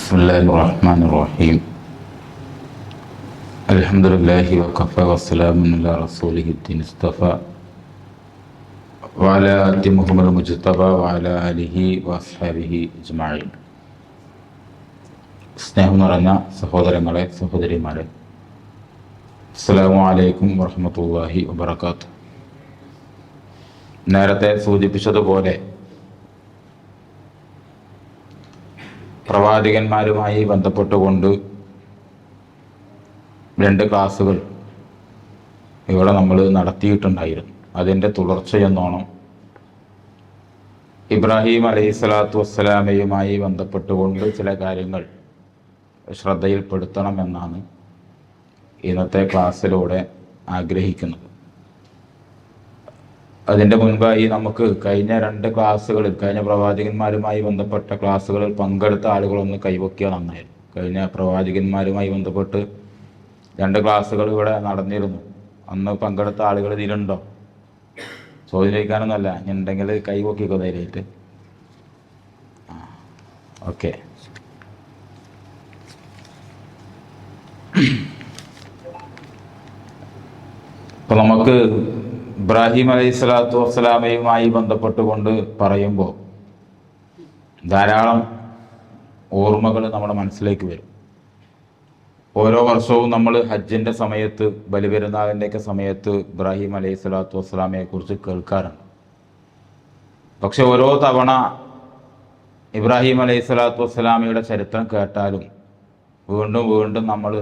بسم الله الرحمن الرحيم الحمد لله وكفى والسلام على رسوله الدين اصطفى وعلى أتمهم المجتبى وعلى آله وأصحابه أجمعين. സ്നേഹം നിറഞ്ഞ സഹോദരങ്ങളെ സഹോദരിമാരെ, അസ്സലാമു അലൈക്കും വറഹ്മത്തുള്ളാഹി വബറകാതുഹു. നേരത്തെ സൂചിപ്പിച്ചതുപോലെ പ്രവാചകന്മാരുമായി ബന്ധപ്പെട്ടുകൊണ്ട് 2 ക്ലാസ്സുകൾ ഇവിടെ നമ്മൾ നടത്തിയിട്ടുണ്ടായിരുന്നു. അതിൻ്റെ തുടർച്ചയെന്നോണം ഇബ്രാഹിം അലൈഹിസ്സലാത്തു വസ്സലാമയുമായി ബന്ധപ്പെട്ടുകൊണ്ട് ചില കാര്യങ്ങൾ ശ്രദ്ധയിൽപ്പെടുത്തണമെന്നാണ് ഇന്നത്തെ ക്ലാസ്സിലൂടെ ആഗ്രഹിക്കുന്നത്. അതിൻ്റെ മുൻപായി നമുക്ക് കഴിഞ്ഞ 2 ക്ലാസ്സുകളിൽ, കഴിഞ്ഞ പ്രവാചകന്മാരുമായി ബന്ധപ്പെട്ട ക്ലാസ്സുകളിൽ പങ്കെടുത്ത ആളുകളൊന്ന് കൈവക്കിയാൽ നന്നായിരുന്നു. കഴിഞ്ഞ പ്രവാചകന്മാരുമായി ബന്ധപ്പെട്ട് 2 ക്ലാസ്സുകൾ ഇവിടെ നടന്നിരുന്നു. അന്ന് പങ്കെടുത്ത ആളുകൾ ഇതിലുണ്ടോ? ചോദ്യം ചോദിക്കാനൊന്നുമല്ല, ഉണ്ടെങ്കിൽ കൈവക്കിക്കോ ധൈര്യമായിട്ട്. ഓക്കെ. അപ്പോൾ നമുക്ക് ഇബ്രാഹിം അലൈഹിസ്സലാത്തു വസ്സലാമയുമായി ബന്ധപ്പെട്ടുകൊണ്ട് പറയുമ്പോൾ ധാരാളം ഓർമ്മകൾ നമ്മുടെ മനസ്സിലേക്ക് വരും. ഓരോ വർഷവും നമ്മൾ ഹജ്ജിൻ്റെ സമയത്ത്, ബലിപെരുന്നാളിൻ്റെയൊക്കെ സമയത്ത് ഇബ്രാഹിം അലൈഹിസ്സലാത്തു വസ്സലാമയെക്കുറിച്ച് കേൾക്കാറുണ്ട്. പക്ഷെ ഓരോ തവണ ഇബ്രാഹിം അലൈഹിസ്സലാത്തു വസ്സലാമയുടെ ചരിത്രം കേട്ടാലും വീണ്ടും വീണ്ടും നമ്മൾ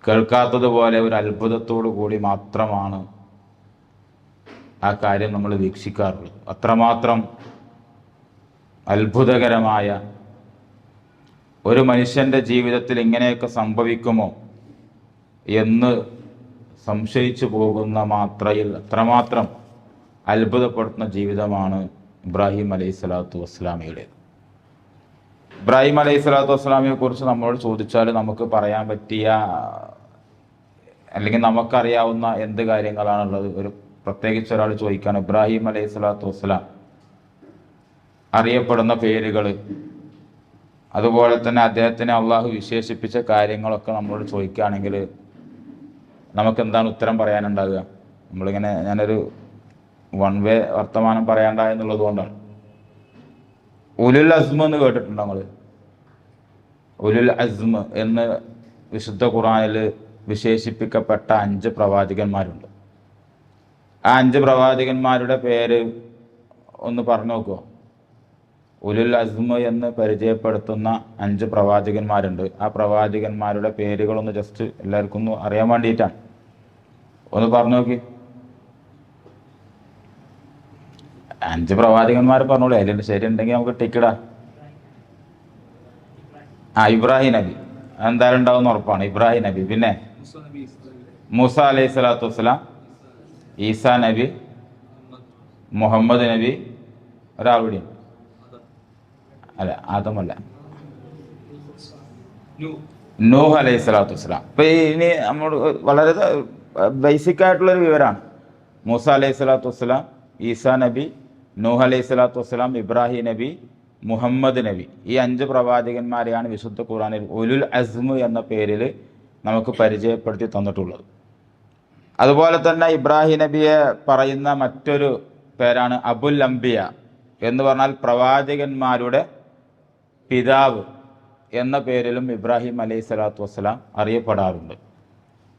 കേൾക്കാത്തതുപോലെ ഒരു അത്ഭുതത്തോടു കൂടി മാത്രമാണ് ആ കാര്യം നമ്മൾ വീക്ഷിക്കാറുള്ളത്. അത്രമാത്രം അത്ഭുതകരമായ ഒരു മനുഷ്യൻ്റെ ജീവിതത്തിൽ ഇങ്ങനെയൊക്കെ സംഭവിക്കുമോ എന്ന് സംശയിച്ചു പോകുന്ന മാത്രയിൽ അത്രമാത്രം അത്ഭുതപ്പെടുത്തുന്ന ജീവിതമാണ് ഇബ്രാഹിം അലൈഹിസ്സലാത്തു വസ്സലാമയുടേത്. ഇബ്രാഹിം അലൈഹിസ്സലാത്തു വസ്സലാമയെ കുറിച്ച് നമ്മളോട് ചോദിച്ചാൽ നമുക്ക് പറയാൻ പറ്റിയ, അല്ലെങ്കിൽ നമുക്കറിയാവുന്ന എന്ത് കാര്യങ്ങളാണുള്ളത്? പ്രത്യേകിച്ച് ഒരാൾ ചോദിക്കുകയാണ്, ഇബ്രാഹിം അലൈഹിസ്സലാത്തു വസ്സലാം അറിയപ്പെടുന്ന പേരുകൾ, അതുപോലെ തന്നെ അദ്ദേഹത്തിനെ അള്ളാഹു വിശേഷിപ്പിച്ച കാര്യങ്ങളൊക്കെ നമ്മളോട് ചോദിക്കുകയാണെങ്കിൽ നമുക്കെന്താണ് ഉത്തരം പറയാനുണ്ടാകുക? നമ്മളിങ്ങനെ, ഞാനൊരു വൺ വേ വർത്തമാനം പറയണ്ട എന്നുള്ളത് കൊണ്ടാണ്. ഉലുൽ അസ്മ എന്ന് കേട്ടിട്ടുണ്ടോ നമ്മൾ? ഉലുൽ അസ്മ എന്ന് വിശുദ്ധ ഖുർആനിൽ വിശേഷിപ്പിക്കപ്പെട്ട 5 പ്രവാചകന്മാരുണ്ട്. ആ 5 പ്രവാചകന്മാരുടെ പേര് ഒന്ന് പറഞ്ഞു നോക്കുമോ? ഉലുൽ അസ്മ എന്ന് പരിചയപ്പെടുത്തുന്ന 5 പ്രവാചകന്മാരുണ്ട്. ആ പ്രവാചകന്മാരുടെ പേരുകളൊന്ന് ജസ്റ്റ് എല്ലാവർക്കും ഒന്ന് അറിയാൻ വേണ്ടിയിട്ടാണ്. ഒന്ന് പറഞ്ഞു നോക്കി. 5 പ്രവാചകന്മാർ പറഞ്ഞോളൂ. അതിൽ ശരി ഉണ്ടെങ്കിൽ നമുക്ക് ടിക്കറ്റാ. ഇബ്രാഹിം നബി എന്തായാലും ഉണ്ടാവുന്ന ഉറപ്പാണ്. ഇബ്രാഹിം നബി, പിന്നെ മൂസ അലൈഹി സ്വലാത്തു വസ്സലാം, ഈസാ നബി, മുഹമ്മദ് നബി, ഒരാളുടെ അല്ല, ആദമല്ല, നൂഹ് അലൈഹി സ്വലാത്തു വസ്സലാം. ഇപ്പൊ ഇനി നമ്മൾ വളരെ ബേസിക് ആയിട്ടുള്ളൊരു വിവരമാണ്. മൂസ അലൈഹി സ്വലാത്തു വസ്സലാം, ഈസാ നബി, നൂഹ് അലൈഹി സ്വലാത്തു വസ്സലാം, ഇബ്രാഹിം നബി, മുഹമ്മദ് നബി. ഈ 5 പ്രവാചകന്മാരെയാണ് വിശുദ്ധ ഖുർആനിൽ ഉലുൽ അസ്മ എന്ന പേരിൽ നമുക്ക് പരിചയപ്പെടുത്തി തന്നിട്ടുള്ളത്. അതുപോലെ തന്നെ ഇബ്രാഹിം നബിയെ പറയുന്ന മറ്റൊരു പേരാണ് അബുൽ അംബിയ എന്ന് പറഞ്ഞാൽ പ്രവാചകന്മാരുടെ പിതാവ് എന്ന പേരിലും ഇബ്രാഹിം അലൈഹി സ്വലാത്തു വസ്സലാം അറിയപ്പെടാറുണ്ട്.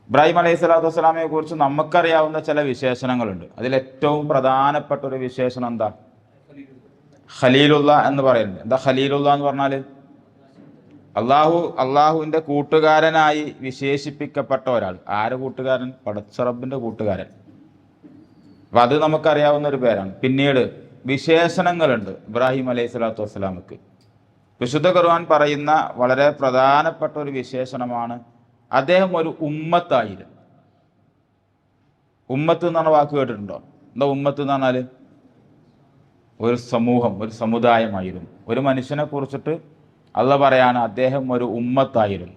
ഇബ്രാഹിം അലൈഹി സ്വലാത്തു വസ്സലാമയെ കുറിച്ച് നമുക്കറിയാവുന്ന ചില വിശേഷണങ്ങളുണ്ട്. അതിലേറ്റവും പ്രധാനപ്പെട്ട ഒരു വിശേഷണം എന്താ? ഖലീലുള്ള എന്ന് പറയുന്നത്. എന്താ ഖലീലുള്ള എന്ന് പറഞ്ഞാൽ? അള്ളാഹുവിൻ്റെ കൂട്ടുകാരനായി വിശേഷിപ്പിക്കപ്പെട്ട ഒരാൾ. ആര് കൂട്ടുകാരൻ? പടച്ച റബ്ബിൻ്റെ കൂട്ടുകാരൻ. അപ്പം അത് നമുക്കറിയാവുന്ന ഒരു പേരാണ്. പിന്നീട് വിശേഷണങ്ങളുണ്ട് ഇബ്രാഹിം അലൈഹി സ്വലാത്തു വസ്സലാമക്ക്. വിശുദ്ധ ഖുർആൻ പറയുന്ന വളരെ പ്രധാനപ്പെട്ട ഒരു വിശേഷണമാണ് അദ്ദേഹം ഒരു ഉമ്മത്തായിരുന്നു. ഉമ്മത്ത് എന്നാണ് വാക്ക് കേട്ടിട്ടുണ്ടോ? എന്താ ഉമ്മത്ത് എന്ന് പറഞ്ഞാൽ? ഒരു സമൂഹം, ഒരു സമുദായമായിരുന്നു. ഒരു മനുഷ്യനെ കുറിച്ചിട്ട് അള്ളാഹ് പറയാണ് അദ്ദേഹം ഒരു ഉമ്മത്തായിരുന്നു.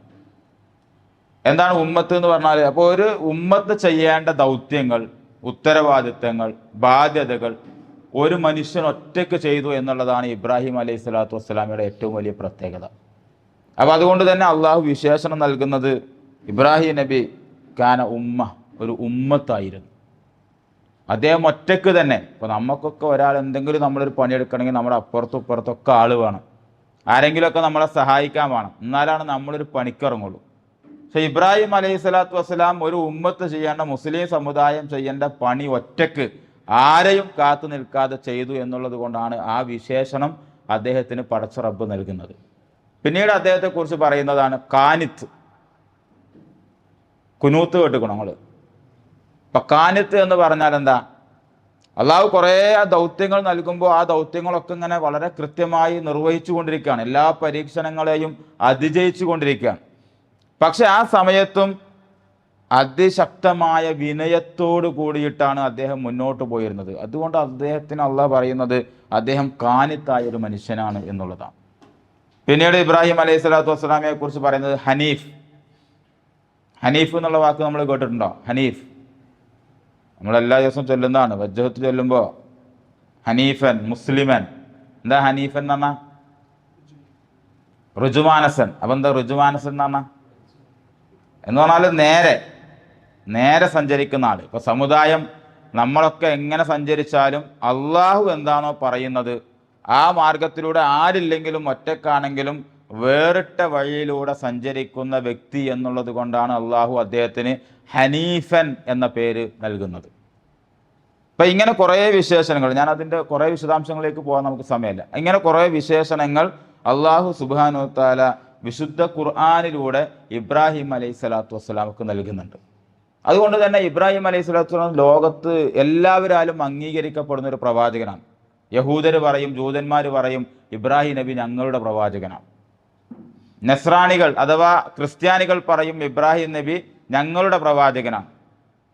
എന്താണ് ഉമ്മത്ത് എന്ന് പറഞ്ഞാൽ? അപ്പോൾ ഒരു ഉമ്മത്ത് ചെയ്യേണ്ട ദൗത്യങ്ങൾ, ഉത്തരവാദിത്തങ്ങൾ, ബാധ്യതകൾ ഒരു മനുഷ്യൻ ഒറ്റയ്ക്ക് ചെയ്തു എന്നുള്ളതാണ് ഇബ്രാഹിം അലൈഹി സ്വലാത്തു വസ്സലാമയുടെ ഏറ്റവും വലിയ പ്രത്യേകത. അപ്പോൾ അതുകൊണ്ട് തന്നെ അള്ളാഹു വിശേഷണം നൽകുന്നത് ഇബ്രാഹിം നബി കാന ഉമ്മ, ഒരു ഉമ്മത്തായിരുന്നു. അദ്ദേഹം ഒറ്റയ്ക്ക് തന്നെ. ഇപ്പോൾ നമുക്കൊക്കെ ഒരാൾ എന്തെങ്കിലും നമ്മളൊരു പണിയെടുക്കണമെങ്കിൽ നമ്മുടെ അപ്പുറത്തും ഇപ്പുറത്തൊക്കെ ആൾ വേണം, ആരെങ്കിലുമൊക്കെ നമ്മളെ സഹായിക്കാൻ വേണം, എന്നാലാണ് നമ്മളൊരു പണിക്കിറങ്ങുള്ളൂ. പക്ഷേ ഇബ്രാഹിം അലൈഹി സ്വലാത്തു വസ്സലാം ഒരു ഉമ്മത്ത് ചെയ്യേണ്ട, മുസ്ലിം സമുദായം ചെയ്യേണ്ട പണി ഒറ്റയ്ക്ക് ആരെയും കാത്തു നിൽക്കാതെ ചെയ്തു എന്നുള്ളത് കൊണ്ടാണ് ആ വിശേഷണം അദ്ദേഹത്തിന് പടച്ച റബ്ബ് നൽകുന്നത്. പിന്നീട് അദ്ദേഹത്തെക്കുറിച്ച് പറയുന്നതാണ് കാനിത്ത്. കുനൂത്ത് കേട്ടുക്കണം നിങ്ങൾ. അപ്പം കാനിത്ത് എന്ന് പറഞ്ഞാൽ എന്താ? അള്ളാഹു കുറേ ദൗത്യങ്ങൾ നൽകുമ്പോൾ ആ ദൗത്യങ്ങളൊക്കെ ഇങ്ങനെ വളരെ കൃത്യമായി നിർവഹിച്ചു കൊണ്ടിരിക്കുകയാണ്, എല്ലാ പരീക്ഷണങ്ങളെയും അതിജയിച്ചു കൊണ്ടിരിക്കുകയാണ്. പക്ഷെ ആ സമയത്തും അതിശക്തമായ വിനയത്തോട് കൂടിയിട്ടാണ് അദ്ദേഹം മുന്നോട്ട് പോയിരുന്നത്. അതുകൊണ്ട് അദ്ദേഹത്തിന് അള്ളാഹ് പറയുന്നത് അദ്ദേഹം കാനിത്തായ ഒരു മനുഷ്യനാണ് എന്നുള്ളതാണ്. പിന്നീട് ഇബ്രാഹിം അലൈഹി സ്വലാത്തു വസ്സലാമിനെ കുറിച്ച് പറയുന്നത് ഹനീഫ്. ഹനീഫ് എന്നുള്ള വാക്ക് നമ്മൾ കേട്ടിട്ടുണ്ടോ? ഹനീഫ് നമ്മളെല്ലാ ദിവസവും ചൊല്ലുന്നതാണ്. വജ്ജഹത്ത് ചൊല്ലുമ്പോൾ ഹനീഫൻ മുസ്ലിമൻ. എന്താ ഹനീഫൻ എന്ന് പറഞ്ഞാൽ? ഋജുമാനസൻ. അപ്പം എന്താ ഋജുമാനസൻ എന്ന് പറഞ്ഞാൽ നേരെ സഞ്ചരിക്കുന്ന ആൾ. ഇപ്പം സമുദായം നമ്മളൊക്കെ എങ്ങനെ സഞ്ചരിച്ചാലും അള്ളാഹു എന്താണോ പറയുന്നത് ആ മാർഗത്തിലൂടെ ആരില്ലെങ്കിലും ഒറ്റക്കാണെങ്കിലും വേറിട്ട വഴിയിലൂടെ സഞ്ചരിക്കുന്ന വ്യക്തി എന്നുള്ളത് കൊണ്ടാണ് അള്ളാഹു അദ്ദേഹത്തിന് ഹനീഫൻ എന്ന പേര് നൽകുന്നത്. അപ്പം ഇങ്ങനെ കുറേ വിശേഷണങ്ങൾ, ഞാൻ അതിൻ്റെ കുറേ വിശദാംശങ്ങളിലേക്ക് പോകാൻ നമുക്ക് സമയമില്ല. ഇങ്ങനെ കുറേ വിശേഷണങ്ങൾ അള്ളാഹു സുബ്ഹാനഹു വ തആല വിശുദ്ധ ഖുർആനിലൂടെ ഇബ്രാഹിം അലൈഹി സ്വലാത്തു വസ്സലാമക്ക് നൽകുന്നുണ്ട്. അതുകൊണ്ട് തന്നെ ഇബ്രാഹിം അലൈഹി സ്വലാത്തു വസ്സലാം ലോകത്ത് എല്ലാവരാലും അംഗീകരിക്കപ്പെടുന്ന ഒരു പ്രവാചകനാണ്. യഹൂദർ പറയും, ജൂതന്മാർ പറയും ഇബ്രാഹിം നബി ഞങ്ങളുടെ പ്രവാചകനാണ്. നസ്രാണികൾ അഥവാ ക്രിസ്ത്യാനികൾ പറയും ഇബ്രാഹിം നബി ഞങ്ങളുടെ പ്രവാചകനാണ്.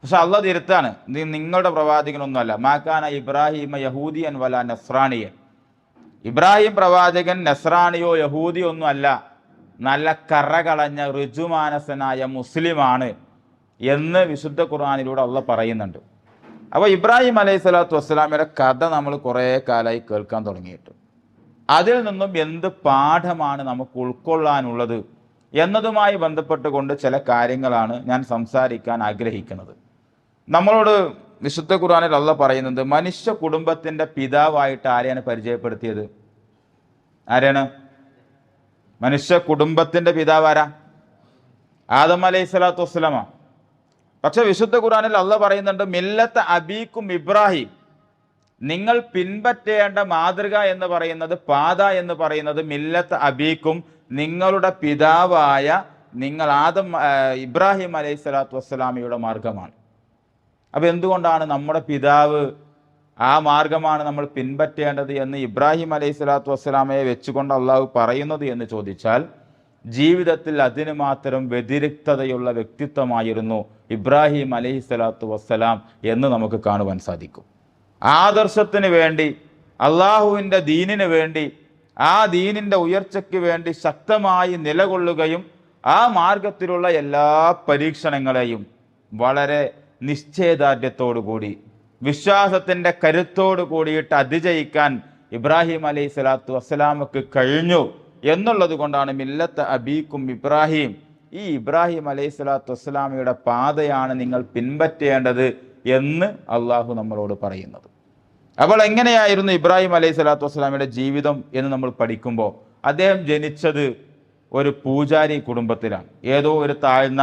പക്ഷെ അള്ളാഹ് തിരുത്താണ്, ഇത് നിങ്ങളുടെ പ്രവാചകനൊന്നുമല്ല. മാക്കാന ഇബ്രാഹിമ യഹൂദിയൻ വല നസ്രാണിയൻ. ഇബ്രാഹിം പ്രവാചകൻ നസ്രാണിയോ യഹൂദിയോ ഒന്നും അല്ല, നല്ല കറകളഞ്ഞ ഋജുമാനസനായ മുസ്ലിമാണ് എന്ന് വിശുദ്ധ ഖുർആനിലൂടെ അള്ളാഹ് പറയുന്നുണ്ട്. അപ്പോൾ ഇബ്രാഹിം അലൈഹി സ്വലാത്തു വസ്സലാമയുടെ കഥ നമ്മൾ കുറേ കാലമായി കേൾക്കാൻ തുടങ്ങിയിട്ട് അതിൽ നിന്നും എന്ത് പാഠമാണ് നമുക്ക് ഉൾക്കൊള്ളാനുള്ളത് എന്നതുമായി ബന്ധപ്പെട്ടുകൊണ്ട് ചില കാര്യങ്ങളാണ് ഞാൻ സംസാരിക്കാൻ ആഗ്രഹിക്കുന്നത്. നമ്മളോട് വിശുദ്ധ ഖുർആനിൽ അള്ളാഹ് പറയുന്നത് മനുഷ്യ കുടുംബത്തിൻ്റെ പിതാവായിട്ട് ആരെയാണ് പരിചയപ്പെടുത്തിയത്? ആരെയാണ്? മനുഷ്യ കുടുംബത്തിൻ്റെ പിതാവ് ആരാ? ആദം അലൈഹി സ്വലാത്തു വസ്സലാമാണ്. പക്ഷെ വിശുദ്ധ ഖുർആനിൽ അള്ളാഹ് പറയുന്നുണ്ട് മില്ലത്ത് അബീക്കും ഇബ്രാഹിം, നിങ്ങൾ പിൻപറ്റേണ്ട മാതൃക എന്ന് പറയുന്നത്, പാത എന്ന് പറയുന്നത് മില്ലത്ത് അബീക്കും, നിങ്ങളുടെ പിതാവായ ഇബ്രാഹിം അലൈഹി സ്വലാത്തു വസ്സലാമിയുടെ മാർഗമാണ്. അപ്പോൾ എന്തുകൊണ്ടാണ് നമ്മുടെ പിതാവ് ആ മാർഗമാണ് നമ്മൾ പിൻപറ്റേണ്ടത് എന്ന് ഇബ്രാഹിം അലൈഹി സ്വലാത്തു വസ്സലാമയെ വെച്ചുകൊണ്ട് അള്ളാഹു പറയുന്നത് എന്ന് ചോദിച്ചാൽ, ജീവിതത്തിൽ അതിന് മാത്രം വ്യതിരിക്തതയുള്ള വ്യക്തിത്വമായിരുന്നു ഇബ്രാഹിം അലൈഹി സ്വലാത്തു വസ്സലാം എന്ന് നമുക്ക് കാണുവാൻ സാധിക്കും. ആദർശത്തിന് വേണ്ടി, അള്ളാഹുവിൻ്റെ ദീനിന് വേണ്ടി, ആ ദീനിൻ്റെ ഉയർച്ചയ്ക്ക് വേണ്ടി ശക്തമായി നിലകൊള്ളുകയും ആ മാർഗത്തിലുള്ള എല്ലാ പരീക്ഷണങ്ങളെയും വളരെ നിശ്ചയദാർഢ്യത്തോടുകൂടി വിശ്വാസത്തിൻ്റെ കരുത്തോടു കൂടിയിട്ട് അതിജയിക്കാൻ ഇബ്രാഹിം അലൈഹി സ്വലാത്തു വസ്സലാമക്ക് കഴിഞ്ഞു എന്നുള്ളത് കൊണ്ടാണ് മില്ലത്ത് അബീക്കും ഇബ്രാഹിം, ഈ ഇബ്രാഹിം അലൈഹി സ്വലാത്തു വസ്സലാമയുടെ പാതയാണ് നിങ്ങൾ പിൻപറ്റേണ്ടത് എന്ന് അള്ളാഹു നമ്മളോട് പറയുന്നത്. അപ്പോൾ എങ്ങനെയായിരുന്നു ഇബ്രാഹിം അലൈഹി സ്വലാത്തു വസ്സലാമയുടെ ജീവിതം എന്ന് നമ്മൾ പഠിക്കുമ്പോൾ, അദ്ദേഹം ജനിച്ചത് ഒരു പൂജാരി കുടുംബത്തിലാണ്. ഏതോ ഒരു താഴ്ന്ന